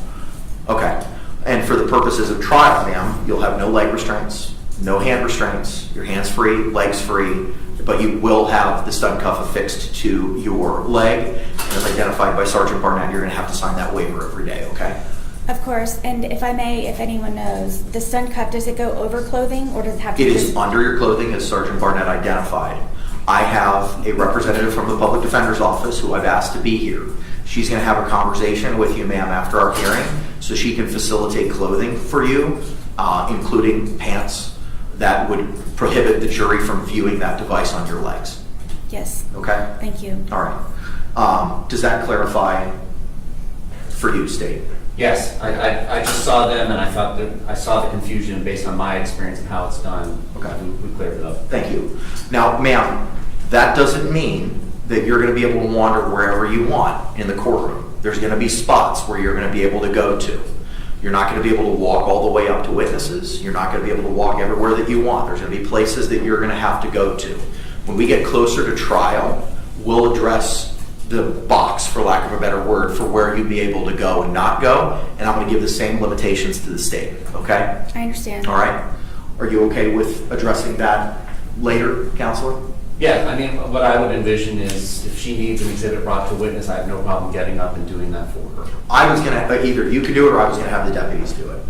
Okay. And for the purposes of trial, ma'am, you'll have no leg restraints, no hand restraints, your hands free, legs free, but you will have the stun cuff affixed to your leg. And as identified by Sergeant Barnett, you're going to have to sign that waiver every day, okay? Of course, and if I may, if anyone knows, the stun cuff, does it go over clothing or does it have to It be is just... under your clothing, as Sergeant Barnett identified. I have a representative from the Public Defender's Office who I've asked to be here. She's going to have a conversation with you, ma'am, after our hearing, so she can facilitate clothing for you, including pants that would prohibit the jury from viewing that device on your legs. Yes. Okay? Thank you. All right. Does that clarify for you, State? Yes, I just saw them and I thought that I saw the confusion based on my experience and how it's done. Okay. We cleared it up. Thank you. Now, ma'am, that doesn't mean that you're going to be able to wander wherever you want in the courtroom. There's going to be spots where you're going to be able to go to. You're not going to be able to walk all the way up to witnesses. You're not going to be able to walk everywhere that you want. There's going to be places that you're going to have to go to. When we get closer to trial, we'll address the box, for lack of a better word, for where you'd be able to go and not go, and I'm going to give the same limitations to the state, okay? I understand. All right. Are you okay with addressing that later, counselor? Yeah, I mean, what I would envision is if she needs an exhibit brought to witness, I have no problem getting up and doing that for her. I was going to, either you could do it or I was going to have the deputies do it.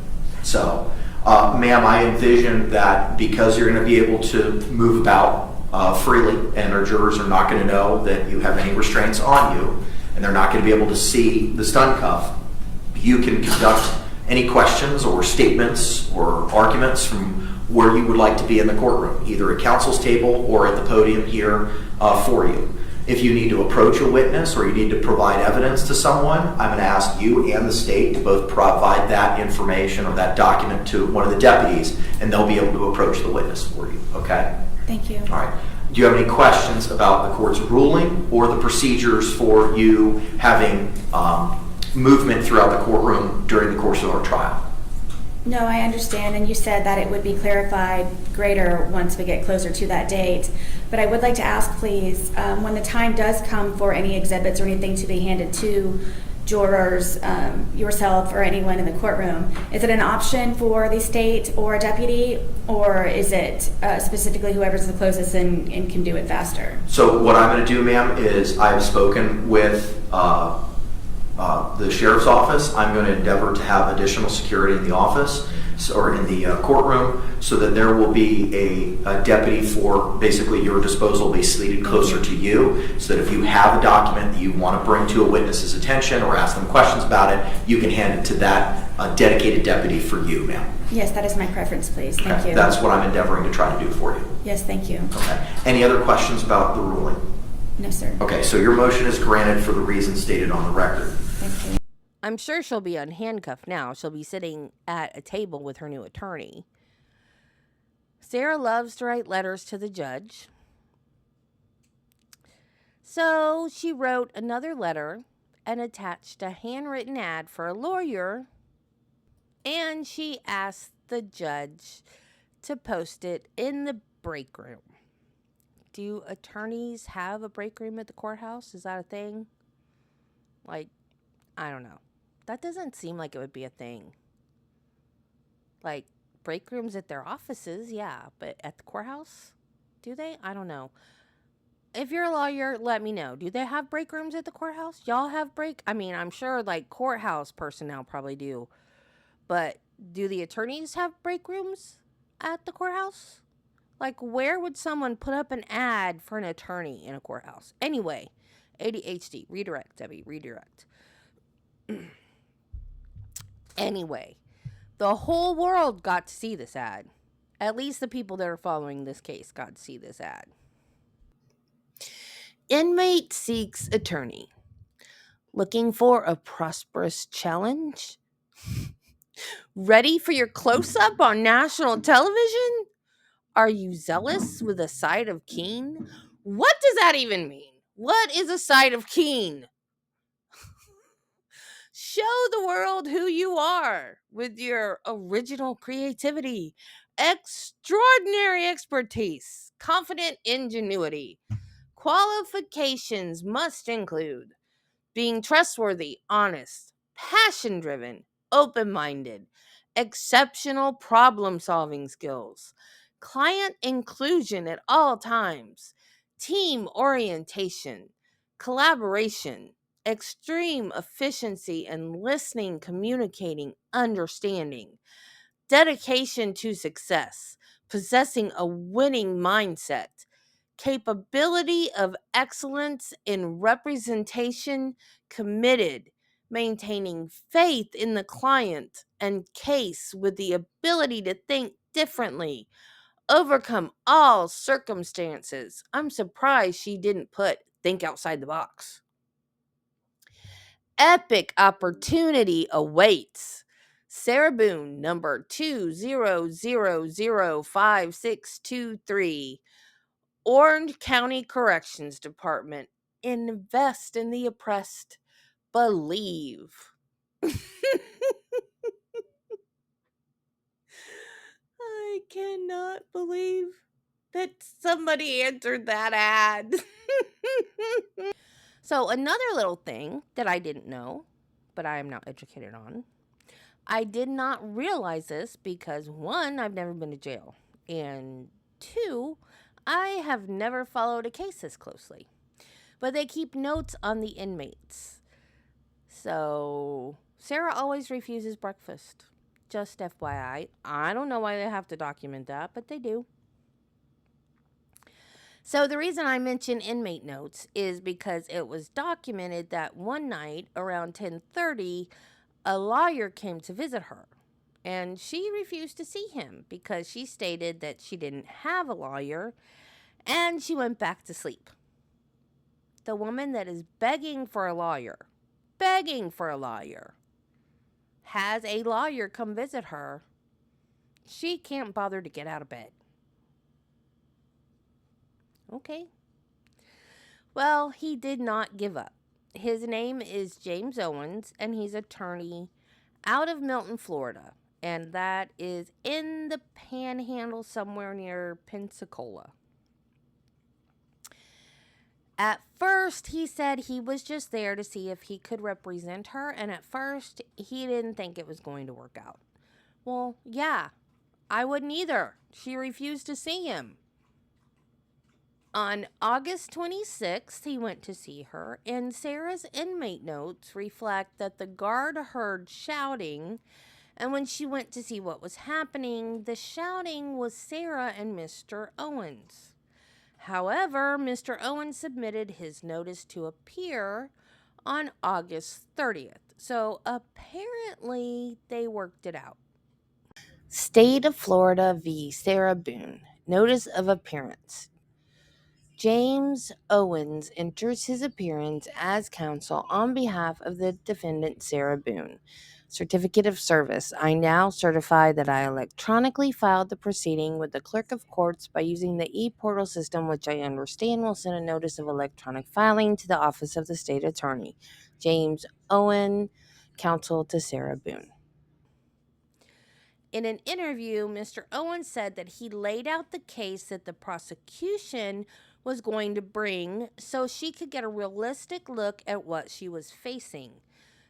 So, ma'am, I envision that because you're going to be able to move about freely and our jurors are not going to know that you have any restraints on you and they're not going to be able to see the stun cuff, you can conduct any questions or statements or arguments from where you would like to be in the courtroom, either at counsel's table or at the podium here for you. If you need to approach a witness or you need to provide evidence to someone, I'm going to ask you and the state to both provide that information or that document to one of the deputies, and they'll be able to approach the witness for you, okay? Thank you. All right. Do you have any questions about the court's ruling or the procedures for you having movement throughout the courtroom during the course of our trial? No, I understand, and you said that it would be clarified greater once we get closer to that date. But I would like to ask, please, when the time does come for any exhibits or anything to be handed to jurors, yourself, or anyone in the courtroom, is it an option for the state or a deputy, or is it specifically whoever's the closest and can do it faster? So what I'm going to do, ma'am, is I've spoken with the sheriff's office. I'm going to endeavor to have additional security in the office or in the courtroom so that there will be a deputy for basically your disposal be seated closer to you so that if you have a document that you want to bring to a witness's attention or ask them questions about it, you can hand it to that dedicated deputy for you, ma'am. Yes, that is my preference, please. Thank you. That's what I'm endeavoring to try to do for you. Yes, thank you. Okay. Any other questions about the ruling? No, sir. Okay, so your motion is granted for the reasons stated on the record. Thank you. I'm sure she'll be unhandcuffed now. She'll be sitting at a table with her new attorney. Sarah loves to write letters to the judge. So she wrote another letter and attached a handwritten ad for a lawyer. And she asked the judge to post it in the break room. Do attorneys have a break room at the courthouse? Is that a thing? Like, I don't know. That doesn't seem like it would be a thing. Like, break rooms at their offices, yeah. But at the courthouse? Do they? I don't know. If you're a lawyer, let me know. Do they have break rooms at the courthouse? Y'all have break? I mean, I'm sure, like, courthouse personnel probably do. But do the attorneys have break rooms at the courthouse? Like, where would someone put up an ad for an attorney in a courthouse? Anyway, ADHD. Redirect, Debbie. Redirect. Anyway, the whole world got to see this ad. At least the people that are following this case got to see this ad. Inmate seeks attorney. Looking for a prosperous challenge? Ready for your close-up on national television? Are you zealous with a side of keen? What does that even mean? What is a side of keen? Show the world who you are with your original creativity, extraordinary expertise, confident ingenuity. Qualifications must include being trustworthy, honest, passion-driven, open-minded, exceptional problem-solving skills, client inclusion at all times, team orientation, collaboration, extreme efficiency and listening, communicating, understanding, dedication to success, possessing a winning mindset, capability of excellence in representation, committed, maintaining faith in the client and case with the ability to think differently, overcome all circumstances. I'm surprised she didn't put think outside the box. epic opportunity awaits. Sarah Boone, number 2000563, Orange County Corrections Department. Invest in the oppressed. Believe. I cannot believe that somebody answered that ad. So, another little thing that I didn't know, but I am now educated on. I did not realize this because, one, I've never been to jail, and two, I have never followed a case this closely. But they keep notes on the inmates. So, Sarah always refuses breakfast. Just FYI. I don't know why they have to document that, but they do. So the reason I mention inmate notes is because it was documented that one night around 10:30, a lawyer came to visit her, and she refused to see him because she stated that she didn't have a lawyer, and she went back to sleep. The woman that is begging for a lawyer, has a lawyer come visit her. She can't bother to get out of bed. Okay. Well, he did not give up. His name is James Owens, and he's attorney out of Milton, Florida. And that is in the Panhandle somewhere near Pensacola. At first, he said he was just there to see if he could represent her, and at first, he didn't think it was going to work out. Well, yeah, I wouldn't either. She refused to see him. On August 26th, he went to see her, and Sarah's inmate notes reflect that the guard heard shouting, and when she went to see what was happening, the shouting was Sarah and Mr. Owens. However, Mr. Owens submitted his notice to appear on August 30th, so apparently they worked it out. State of Florida v. Sarah Boone. Notice of appearance. James Owens enters his appearance as counsel on behalf of the defendant Sarah Boone. Certificate of service. I now certify that I electronically filed the proceeding with the clerk of courts by using the e-portal system, which I understand will send a notice of electronic filing to the office of the state attorney. James Owen, counsel to Sarah Boone. In an interview, Mr. Owens said that he laid out the case that the prosecution was going to bring so she could get a realistic look at what she was facing.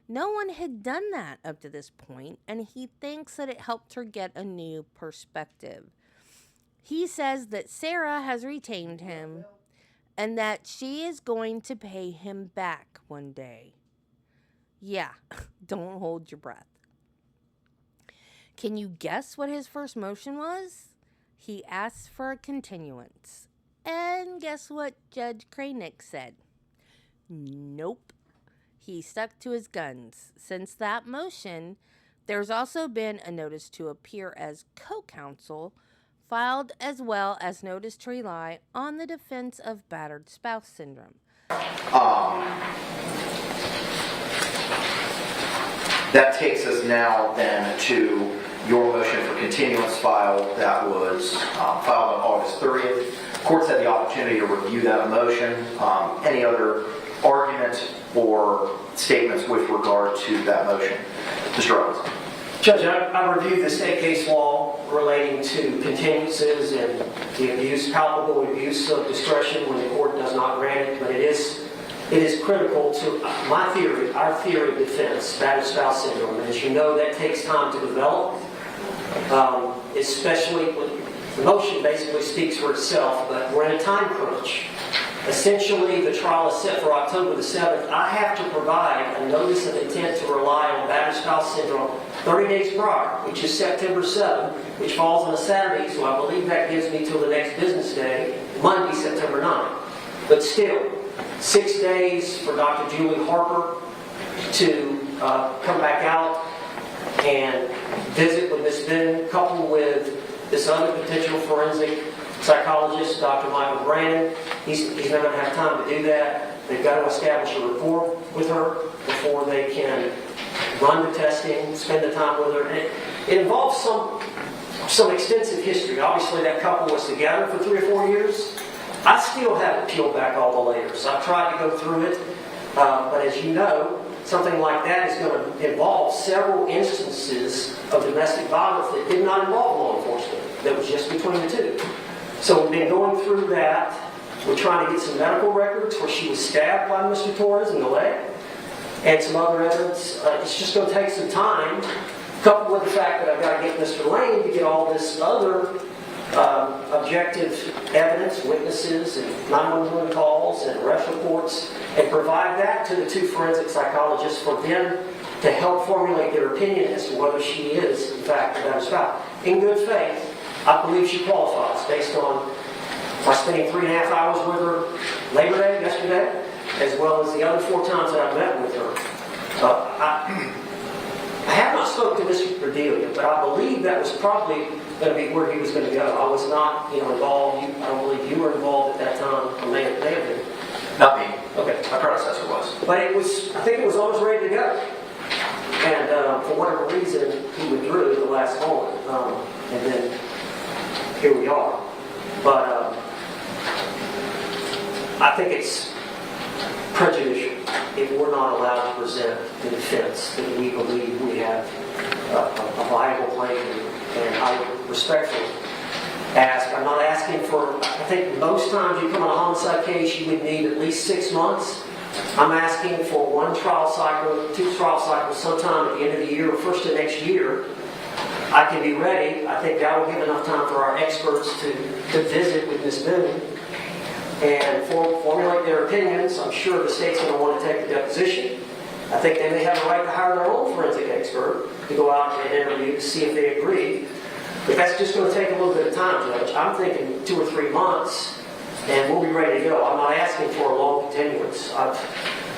No one had done that up to this point, and he thinks that it helped her get a new perspective. He says that Sarah has retained him and that she is going to pay him back one day. Yeah, don't hold your breath. Can you guess what his first motion was? He asked for a continuance. And guess what Judge Kranick said? Nope. He stuck to his guns. Since that motion, there's also been a notice to appear as co-counsel filed, as well as notice to rely on the defense of battered spouse syndrome. That takes us now then to your motion for continuance file that was filed on August 30th. Courts had the opportunity to review that motion. Any other argument or statements with regard to that motion? Mr. Owens. Judge, I reviewed the state case law relating to continuances and the abuse, palpable abuse of discretion when the court does not grant it, but it is critical to my theory, our theory of defense, battered spouse syndrome. And as you know, that takes time to develop, especially when the motion basically speaks for itself, but we're in a time crunch. Essentially, the trial is set for October the 7th. I have to provide a notice of intent to rely on battered spouse syndrome 30 days prior, which is September 7th, which falls on a Saturday, so I believe that gives me till the next business day, Monday, September 9th. But still, 6 days for Dr. Julie Harper to come back out and visit with Ms. Boone, coupled with this other potential forensic psychologist, Dr. Michael Brandon. He's not going to have time to do that. They've got to establish a rapport with her before they can run the testing, spend the time with her. And it involves some extensive history. Obviously, that couple was together for 3 or 4 years. I still haven't peeled back all the layers. I've tried to go through it, but as you know, something like that is going to involve several instances of domestic violence that did not involve law enforcement, that was just between the two. So we've been going through that. We're trying to get some medical records where she was stabbed by Mr. Torres in the leg, and some other evidence. It's just going to take some time, coupled with the fact that I've got to get Mr. Lane to get all this other objective evidence, witnesses, and 911 calls, and arrest reports, and provide that to the 2 forensic psychologists for them to help formulate their opinion as to whether she is, in fact, a better spouse. In good faith, I believe she qualifies based on my spending 3.5 hours with her Labor Day, yesterday, as well as the other 4 times that I've met with her. I have not spoken to Mr. Cordelia, but I believe that was probably going to be where he was going to go. I was not, involved. I don't believe you were involved at that time. Or may have been. Not me. Okay. My predecessor was. But I think it was almost ready to go. And for whatever reason, he withdrew at the last moment. And then here we are. But I think it's prejudicial if we're not allowed to present the defense that we believe we have a viable claim. And I would respectfully ask, I'm not asking for, I think most times you come on a homicide case, you would need at least 6 months. I'm asking for 1 trial cycle, 2 trial cycles sometime at the end of the year or first of next year. I can be ready. I think that will give enough time for our experts to visit with Ms. Boone and formulate their opinions. I'm sure the state's going to want to take the deposition. I think they may have a right to hire their own forensic expert to go out and interview to see if they agree. But that's just going to take a little bit of time, Judge. I'm thinking 2 or 3 months, and we'll be ready to go. I'm not asking for a long continuance.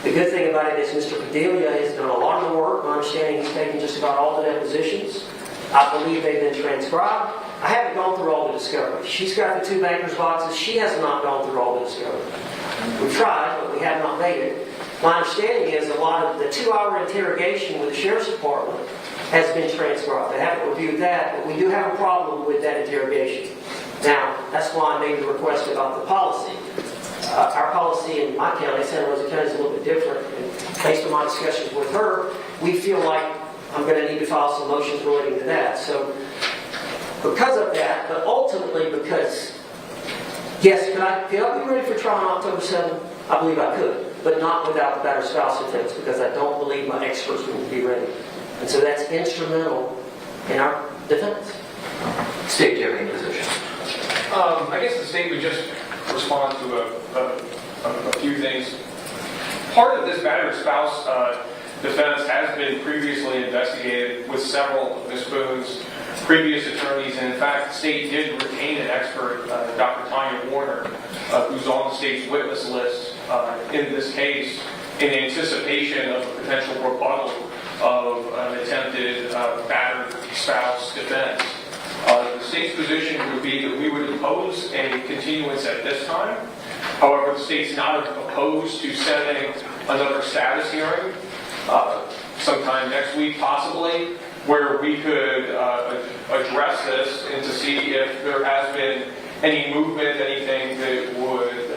The good thing about it is Mr. Cordelia has done a lot of the work. My understanding he's taken just about all the depositions. I believe they've been transcribed. I haven't gone through all the discovery. She's got the 2 banker's boxes. She has not gone through all the discovery. We've tried, but we have not made it. My understanding is a lot of the 2-hour interrogation with the Sheriff's Department has been transcribed. I haven't reviewed that, but we do have a problem with that interrogation. Now, that's why I made the request about the policy. Our policy in my county, Santa Rosa County, is a little bit different. And based on my discussions with her, we feel like I'm going to need to file some motions relating to that. So, because of that, but ultimately because, yes, could I be ready for trial on October 7th? I believe I could, but not without the battered spouse defense, because I don't believe my experts would be ready. And so that's instrumental in our defense. State, do you have any position? I guess the state would just respond to a few things. Part of this battered spouse defense has been previously investigated with several of Ms. Boone's previous attorneys, and in fact, the state did retain an expert, Dr. Tanya Warner, who's on the state's witness list in this case, in anticipation of a potential rebuttal of an attempted battered spouse defense. The state's position would be that we would oppose a continuance at this time. However, the state's not opposed to setting another status hearing sometime next week, possibly, where we could address this and to see if there has been any movement, anything that would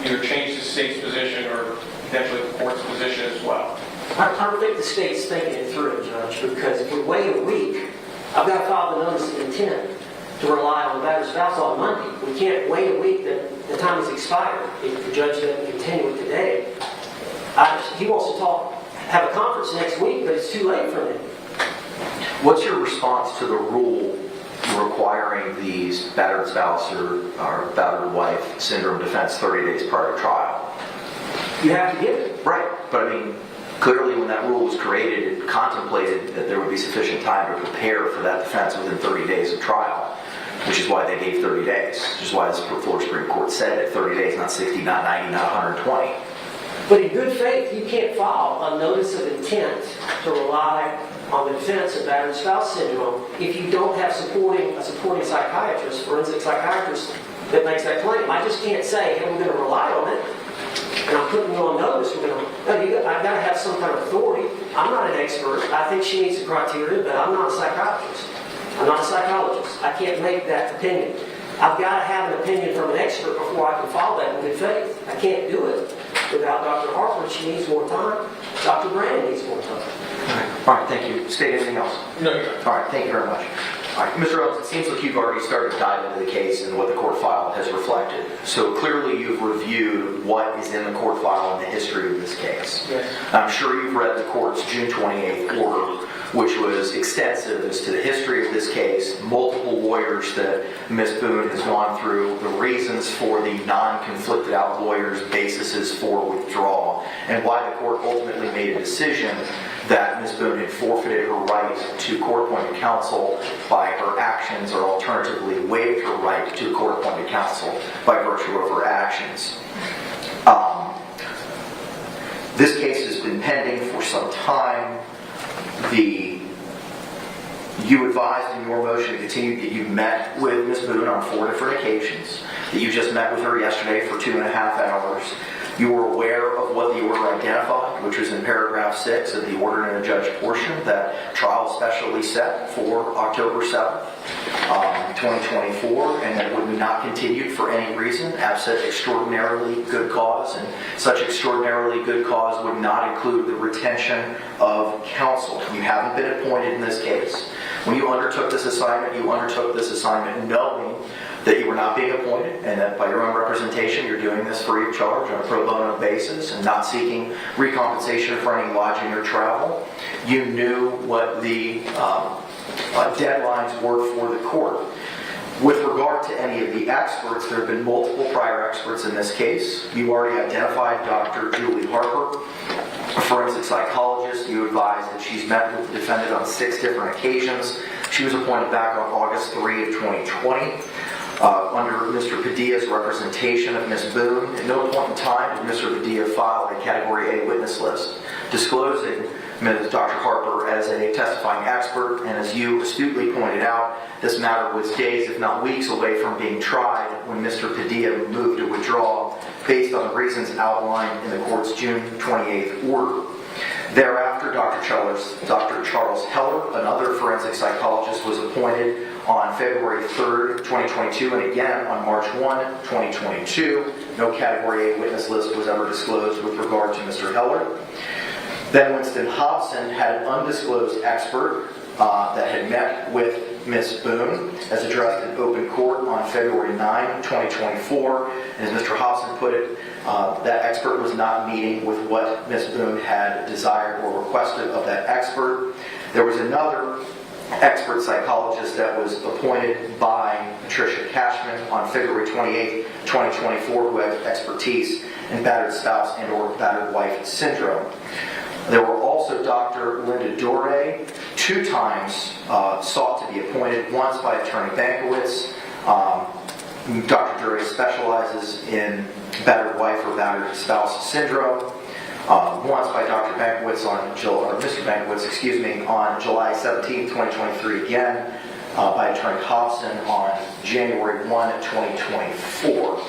either change the state's position or potentially the court's position as well. I don't think the state's thinking it through, Judge, because if we wait a week, I've got to file the notice of intent to rely on the battered spouse on Monday. We can't wait a week that the time has expired if the judge doesn't continue it today. He wants to have a conference next week, but it's too late for him. What's your response to the rule requiring these battered spouse or battered wife syndrome defense 30 days prior to trial? You have to give it. Right, but I mean, clearly when that rule was created, it contemplated that there would be sufficient time to prepare for that defense within 30 days of trial, which is why they gave 30 days, which is why the Florida Supreme Court said it, 30 days, not 60, not 90, not 120. But in good faith, you can't file a notice of intent to rely on the defense of battered spouse syndrome if you don't have a supporting psychiatrist, forensic psychiatrist, that makes that claim. I just can't say, hey, we're going to rely on it. and I'm putting you on notice, I've got to have some kind of authority. I'm not an expert. I think she meets the criteria, but I'm not a psychiatrist. I'm not a psychologist. I can't make that opinion. I've got to have an opinion from an expert before I can follow that in good faith. I can't do it without Dr. Harper. She needs more time. Dr. Brandon needs more time. All right, thank you. State anything else? No. All right, thank you very much. All right, Mr. Owens, it seems like you've already started to dive into the case and what the court file has reflected. So clearly you've reviewed what is in the court file and the history of this case. Yes. I'm sure you've read the court's June 28th order, which was extensive as to the history of this case, multiple lawyers that Ms. Boone has gone through, the reasons for the non-conflicted out lawyers' basis for withdrawal, and why the court ultimately made a decision that Ms. Boone had forfeited her right to court-appointed counsel by her actions, or alternatively waived her right to court-appointed counsel by virtue of her actions. This case has been pending for some time. You advised in your motion to continue that you met with Ms. Boone on 4 different occasions, that you just met with her yesterday for 2.5 hours. You were aware of what the order identified, which was in paragraph 6 of the order in the judge portion, that trial specially set for October 7th, 2024, and that it would be not continued for any reason, absent extraordinarily good cause, and such extraordinarily good cause would not include the retention of counsel. You haven't been appointed in this case. When you undertook this assignment knowing that you were not being appointed, and that by your own representation you're doing this free of charge on a pro bono basis and not seeking recompensation for any lodging or travel. You knew what the deadlines were for the court. With regard to any of the experts, there have been multiple prior experts in this case. You already identified Dr. Julie Harper, a forensic psychologist. You advised that she's met with the defendant on 6 different occasions. She was appointed back on August 3 of 2020. Under Mr. Padilla's representation of Ms. Boone, at no point in time did Mr. Padilla file a Category A witness list disclosing Ms. Dr. Harper as a testifying expert, and as you astutely pointed out, this matter was days, if not weeks, away from being tried when Mr. Padilla moved to withdraw based on the reasons outlined in the court's June 28th order. Thereafter, Dr. Charles Heller, another forensic psychologist, was appointed on February 3rd, 2022, and again on March 1, 2022. No Category A witness list was ever disclosed with regard to Mr. Heller. Then Winston Hobson had an undisclosed expert that had met with Ms. Boone as addressed in open court on February 9, 2024. And as Mr. Hobson put it, that expert was not meeting with what Ms. Boone had desired or requested of that expert. There was another expert psychologist that was appointed by Patricia Cashman on February 28, 2024, who had expertise in battered spouse and or battered wife syndrome. There were also Dr. Linda Dore, 2 times sought to be appointed, once by Attorney Bankowitz. Dr. Dore specializes in battered wife or battered spouse syndrome. Once by Dr. Bankowitz Mr. Bankowitz, on July 17, 2023 again, by Attorney Hobson on January 1, 2024.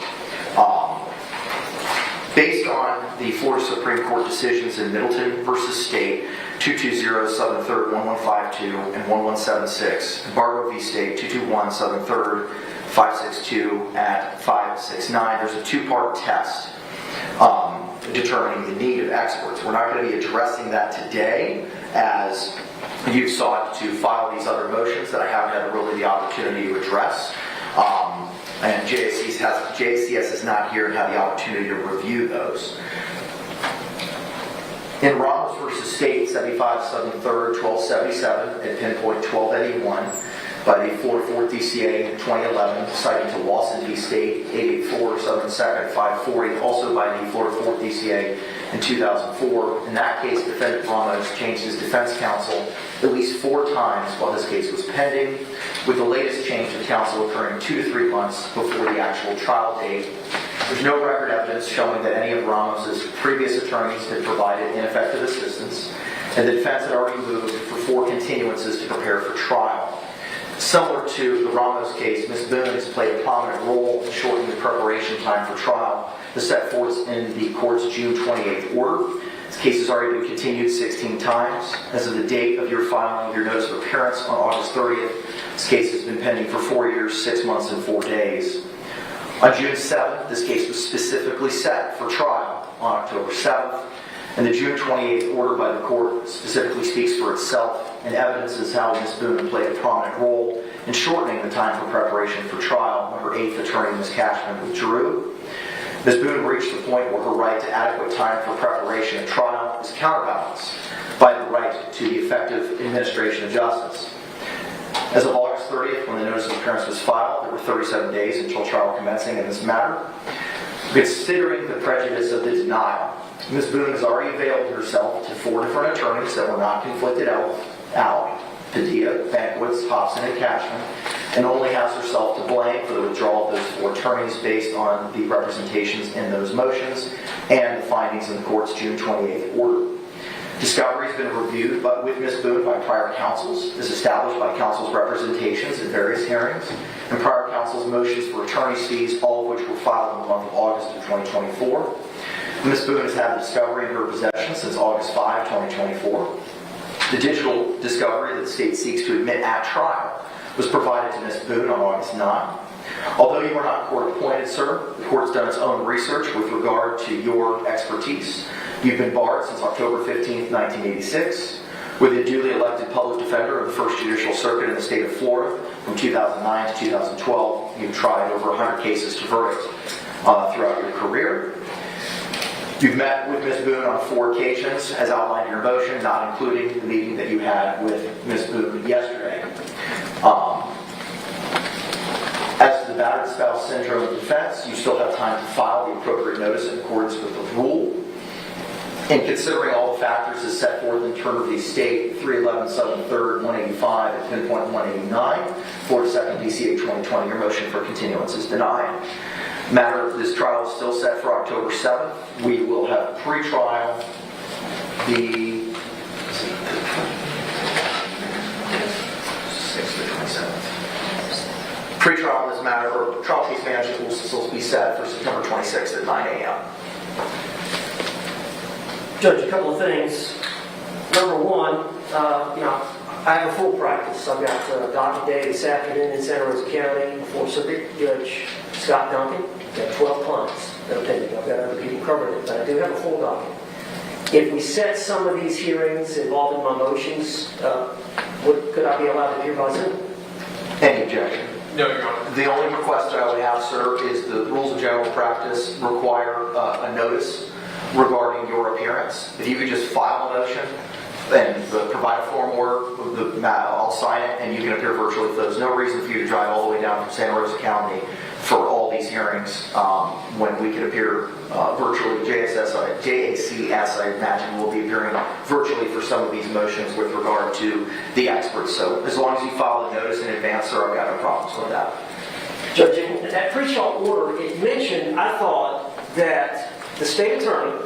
Based on the Florida Supreme Court decisions in Middleton v. State, 220 Southern 3rd 1152 and 1176, and Bargo v. State, 221 Southern 3rd 562 at 569, there's a 2-part test determining the need of experts. We're not going to be addressing that today, as you've sought to file these other motions that I haven't had really the opportunity to address. And JCS is not here and had the opportunity to review those. In Ramos v. State, 75 Southern 3rd, 1277, at pinpoint 1281, by the Florida 4th DCA in 2011, citing to Lawson v. State, 884 Southern 2nd, 540, also by the Florida 4th DCA in 2004. In that case, defendant Ramos changed his defense counsel at least 4 times while this case was pending, with the latest change of counsel occurring 2 to 3 months before the actual trial date. There's no record evidence showing that any of Ramos's previous attorneys had provided ineffective assistance, and the defense had already moved for 4 continuances to prepare for trial. Similar to the Ramos case, Ms. Boone has played a prominent role in shortening the preparation time for trial, as set forth in the court's June 28th order. This case has already been continued 16 times. As of the date of your filing of your notice of appearance on August 30th, this case has been pending for 4 years, 6 months, and 4 days. On June 7th, this case was specifically set for trial on October 7th, and the June 28th order by the court specifically speaks for itself and evidences how Ms. Boone played a prominent role in shortening the time for preparation for trial when her 8th attorney, Ms. Cashman, withdrew. Ms. Boone reached the point where her right to adequate time for preparation of trial is counterbalanced by the right to the effective administration of justice. As of August 30th, when the notice of appearance was filed, there were 37 days until trial commencing in this matter. Considering the prejudice of the denial, Ms. Boone has already availed herself to 4 different attorneys that were not conflicted out, Padilla, Bankwitz, Hobson, and Cashman, and only has herself to blame for the withdrawal of those 4 attorneys based on the representations in those motions and the findings in the court's June 28th order. Discovery has been reviewed with Ms. Boone by prior counsels, as established by counsel's representations in various hearings, and prior counsel's motions for attorney's fees, all of which were filed in the month of August of 2024. Ms. Boone has had the discovery in her possession since August 5, 2024. The digital discovery that the state seeks to admit at trial was provided to Ms. Boone on August 9. Although you are not court-appointed, sir, the court's done its own research with regard to your expertise. You've been barred since October 15, 1986, with a duly elected public defender of the First Judicial Circuit in the state of Florida from 2009 to 2012. You've tried over 100 cases to verdict throughout your career. You've met with Ms. Boone on 4 occasions, as outlined in your motion, not including the meeting that you had with Ms. Boone yesterday. As to the battered spouse syndrome defense, you still have time to file the appropriate notice in accordance with the rule. In considering all the factors as set forth in terms of the state 311 7 3rd 185 at pinpoint 189, Florida 2nd DCA 2020, your motion for continuance is denied. Matter of this trial is still set for October 7th. We will have pre-trial the 6th to 27th. Pre-trial in this matter, or trial case management will still be set for September 26th at 9 a.m. Judge, a couple of things. Number one, I have a full practice. I've got a docket day this afternoon in Santa Rosa County before Circuit Judge Scott Duncan. I've got 12 clients that are pending. I've got other people covering it, but I do have a full docket. If we set some of these hearings involving my motions, could I be allowed to appear by Zoom? Any objection? No, Your Honor. The only request that I would have, sir, is the rules of general practice require a notice regarding your appearance. If you could just file a motion and provide a form work, I'll sign it and you can appear virtually. There's no reason for you to drive all the way down from Santa Rosa County for all these hearings when we can appear virtually. JACS, I imagine, will be appearing virtually for some of these motions with regard to the experts. So as long as you file a notice in advance, sir, I've got no problems with that. Judge, in that pre-trial order, it mentioned, I thought, that the state attorney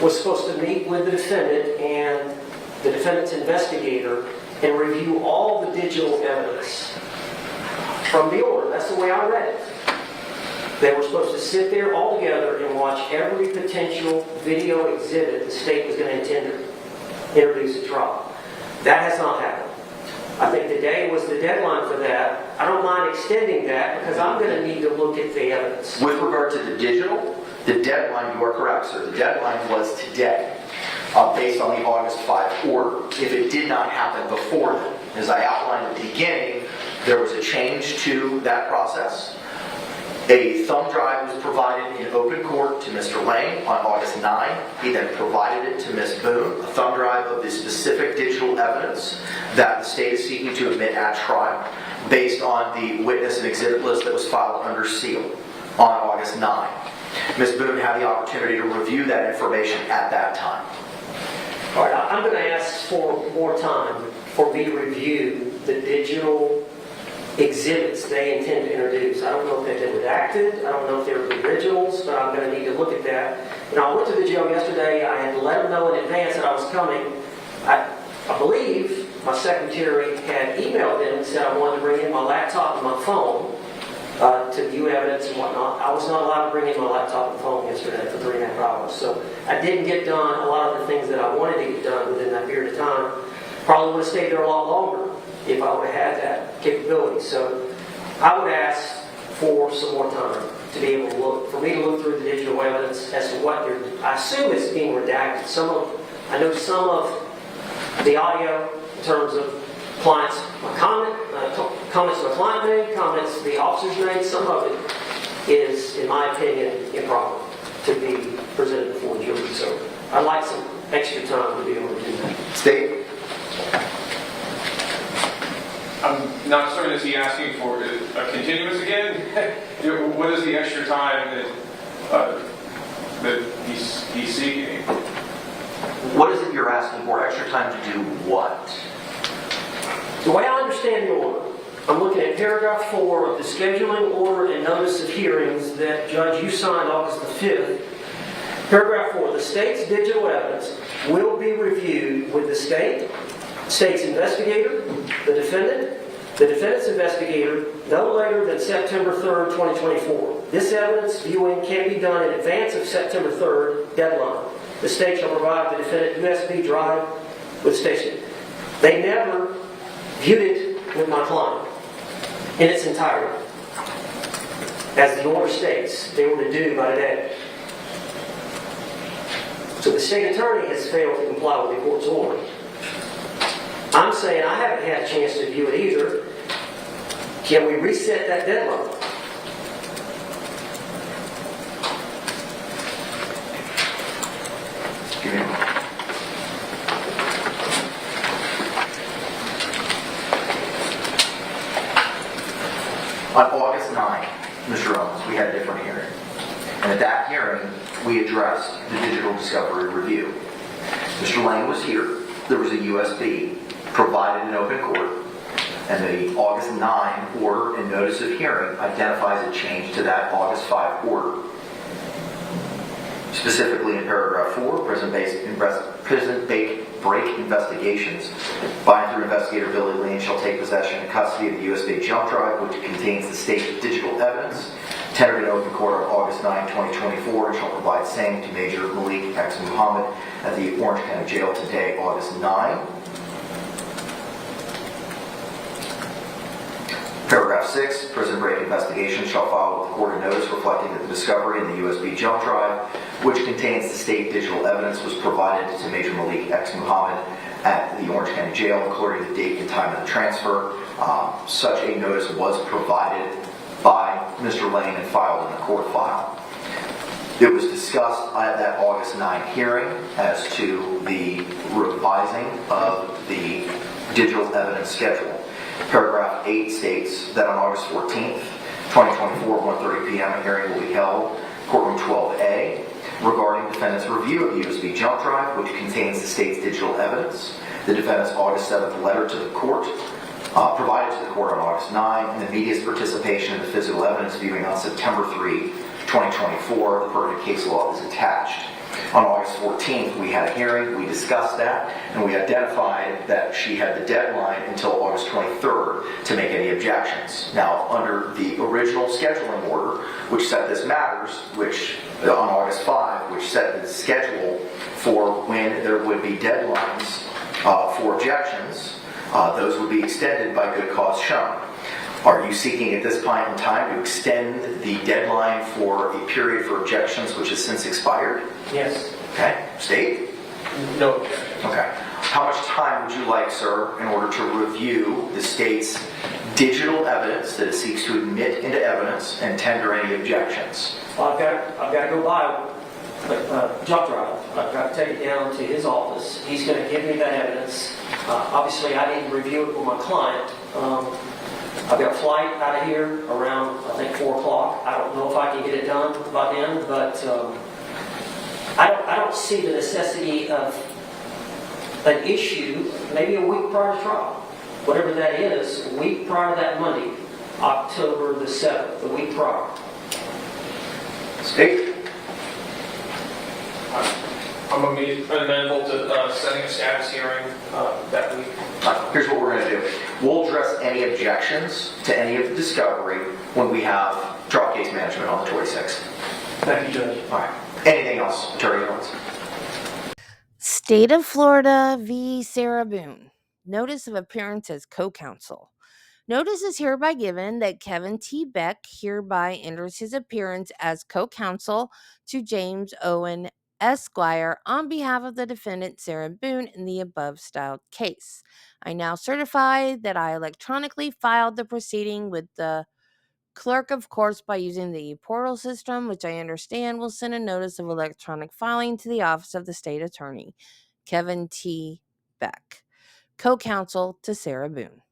was supposed to meet with the defendant and the defendant's investigator and review all the digital evidence from the order. That's the way I read it. They were supposed to sit there all together and watch every potential video exhibit the state was going to intend to introduce at trial. That has not happened. I think today was the deadline for that. I don't mind extending that because I'm going to need to look at the evidence. With regard to the digital, the deadline, you are correct, sir. The deadline was today, based on the August 5 order. If it did not happen before then, as I outlined at the beginning, there was a change to that process. A thumb drive was provided in open court to Mr. Lang on August 9. He then provided it to Ms. Boone, a thumb drive of the specific digital evidence that the state is seeking to admit at trial, based on the witness and exhibit list that was filed under seal on August 9. Ms. Boone had the opportunity to review that information at that time. All right, I'm going to ask for more time for me to review the digital exhibits they intend to introduce. I don't know if they've been redacted. I don't know if they're the originals, but I'm going to need to look at that. I went to the jail yesterday. I had to let them know in advance that I was coming. I believe my secretary had emailed them and said I wanted to bring in my laptop and my phone to view evidence and whatnot. I was not allowed to bring in my laptop and phone yesterday for 3.5 hours. So I didn't get done a lot of the things that I wanted to get done within that period of time. Probably would have stayed there a lot longer if I would have had that capability. So I would ask for some more time to be able to look, for me to look through the digital evidence as to what they're, I assume it's being redacted. I know some of the audio in terms of clients, comments my client made, comments the officers made, some of it is, in my opinion, improper to be presented before the jury. So I'd like some extra time to be able to do that. State? I'm not certain, is he asking for a continuous again? What is the extra time that he's seeking? What is it you're asking for? Extra time to do what? The way I understand the order, I'm looking at paragraph 4 of the scheduling order and notice of hearings that, Judge, you signed August the 5th. Paragraph 4, the state's digital evidence will be reviewed with the state's investigator, the defendant's investigator, no later than September 3rd, 2024. This evidence viewing can be done in advance of September 3rd deadline. The state shall provide the defendant USB drive with station. They never viewed it with my client in its entirety. As the order states, they were to do by today. So the state attorney has failed to comply with the court's order. I'm saying I haven't had a chance to view it either. Can we reset that deadline? On August 9th, Mr. Owens, we had a different hearing. And at that hearing, we addressed the digital discovery review. Mr. Lane was here. There was a USB provided in open court. And the August 9 order and notice of hearing identifies a change to that August 5 order. Specifically in paragraph 4, prison break investigations. By and through investigator Billy Lane shall take possession and custody of the USB jump drive, which contains the state's digital evidence, tendered in open court on August 9, 2024, and shall provide same to Major Malik X. Muhammad at the Orange County Jail today, August 9. Paragraph 6, prison break investigation shall file with the court a notice reflecting that the discovery in the USB jump drive, which contains the state digital evidence, was provided to Major Malik X. Muhammad at the Orange County Jail, including the date and time of the transfer. Such a notice was provided by Mr. Lane and filed in the court file. It was discussed at that August 9 hearing as to the revising of the digital evidence schedule. Paragraph 8 states that on August 14th, 2024, 1:30 p.m., a hearing will be held, courtroom 12A, regarding defendant's review of the USB jump drive, which contains the state's digital evidence. The defendant's August 7th letter to the court, provided to the court on August 9, and the media's participation in the physical evidence viewing on September 3, 2024. The pertinent case law is attached. On August 14th, we had a hearing, we discussed that, and we identified that she had the deadline until August 23rd to make any objections. Now, under the original scheduling order, which said this matters, which on August 5, which set the schedule for when there would be deadlines for objections, those would be extended by good cause shown. Are you seeking at this point in time to extend the deadline for a period for objections which has since expired? Yes. Okay. State? No. Okay. How much time would you like, sir, in order to review the state's digital evidence that it seeks to admit into evidence and tender any objections? Well, I've got to go buy a jump drive. I've got to take it down to his office. He's going to give me that evidence. Obviously, I need to review it with my client. I've got a flight out of here around, I think, 4 o'clock. I don't know if I can get it done by then, but I don't see the necessity of an issue, maybe a week prior to trial. Whatever that is, a week prior to that Monday, October the 7th, the week prior. State? I'm someone be amenable to setting a status hearing that week? Here's what we're going to do. We'll address any objections to any of the discovery when we have trial case management on the 26th. Thank you, Judge. All right. Anything else, Attorney Owens? State of Florida v. Sarah Boone. Notice of appearance as co-counsel. Notice is hereby given that Kevin T. Beck hereby enters his appearance as co-counsel to James Owen Esquire on behalf of the defendant Sarah Boone in the above styled case. I now certify that I electronically filed the proceeding with the clerk of courts by using the portal system, which I understand will send a notice of electronic filing to the office of the state attorney, Kevin T. Beck, co-counsel to Sarah Boone.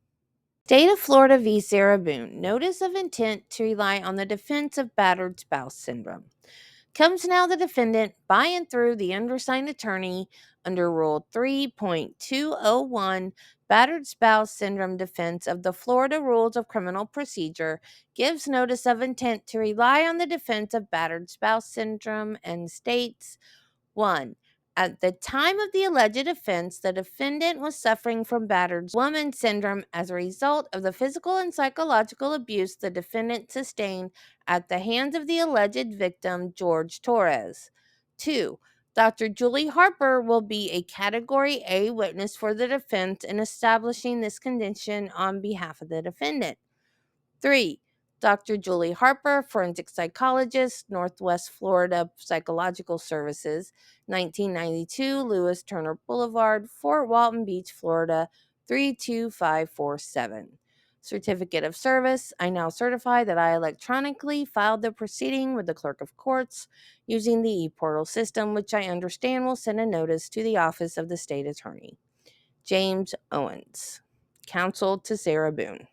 State of Florida v. Sarah Boone. Notice of intent to rely on the defense of battered spouse syndrome. Comes now the defendant by and through the undersigned attorney under Rule 3.201, Battered Spouse Syndrome Defense of the Florida Rules of Criminal Procedure, gives notice of intent to rely on the defense of battered spouse syndrome and states, 1. At the time of the alleged offense, the defendant was suffering from battered woman syndrome as a result of the physical and psychological abuse the defendant sustained at the hands of the alleged victim, Jorge Torres. 2. Dr. Julie Harper will be a Category A witness for the defense in establishing this condition on behalf of the defendant. 3. Dr. Julie Harper, forensic psychologist, Northwest Florida Psychological Services, 1992, Lewis Turner Boulevard, Fort Walton Beach, Florida, 32547. Certificate of service. I now certify that I electronically filed the proceeding with the clerk of courts using the e-portal system, which I understand will send a notice to the office of the state attorney. James Owens, counsel to Sarah Boone.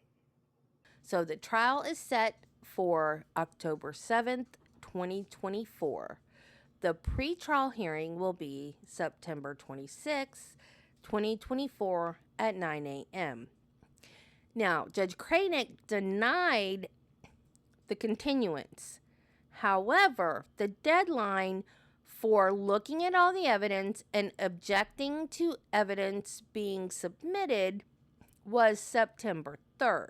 So the trial is set for October 7th, 2024. The pre-trial hearing will be September 26th, 2024 at 9 a.m. Now, Judge Kranick denied the continuance. However, the deadline for looking at all the evidence and objecting to evidence being submitted was September 3rd.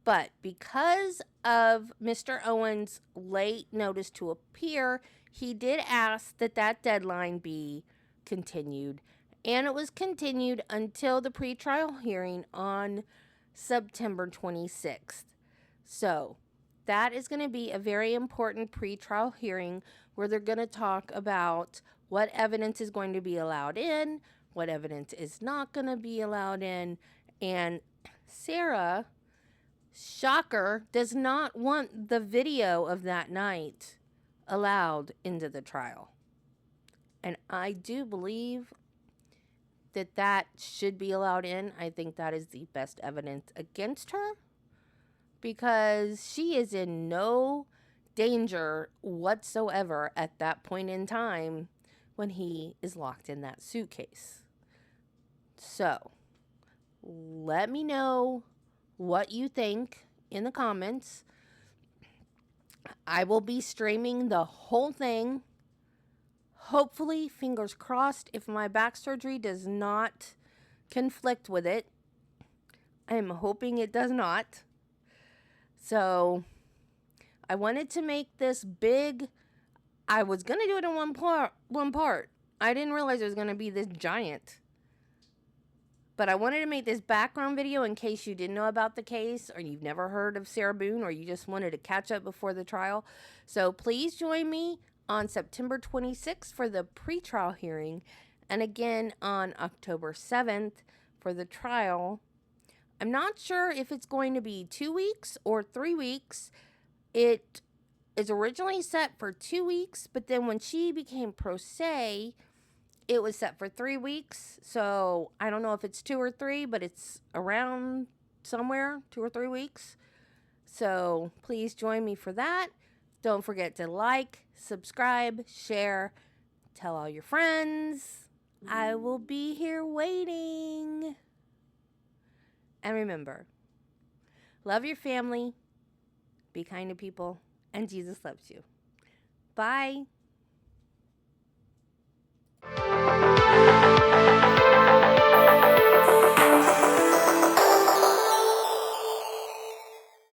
But because of Mr. Owens' late notice to appear, he did ask that that deadline be continued. And it was continued until the pretrial hearing on September 26th. So that is going to be a very important pretrial hearing where they're going to talk about what evidence is going to be allowed in, what evidence is not going to be allowed in. And Sarah, shocker, does not want the video of that night allowed into the trial. And I do believe that that should be allowed in. I think that is the best evidence against her because she is in no danger whatsoever at that point in time when he is locked in that suitcase. So, let me know what you think in the comments. I will be streaming the whole thing. Hopefully, fingers crossed, if my back surgery does not conflict with it. I'm hoping it does not. So, I wanted to make this big. I was going to do it in one part. I didn't realize it was going to be this giant. But I wanted to make this background video in case you didn't know about the case or you've never heard of Sarah Boone or you just wanted to catch up before the trial. So please join me on September 26th for the pretrial hearing and again on October 7th for the trial. I'm not sure if it's going to be 2 weeks or 3 weeks. It is originally set for 2 weeks, but then when she became pro se, it was set for 3 weeks, so I don't know if it's 2 or 3, but it's around somewhere, 2 or 3 weeks. So please join me for that. Don't forget to like, subscribe, share, tell all your friends. I will be here waiting. And remember, love your family, be kind to people, and Jesus loves you. Bye.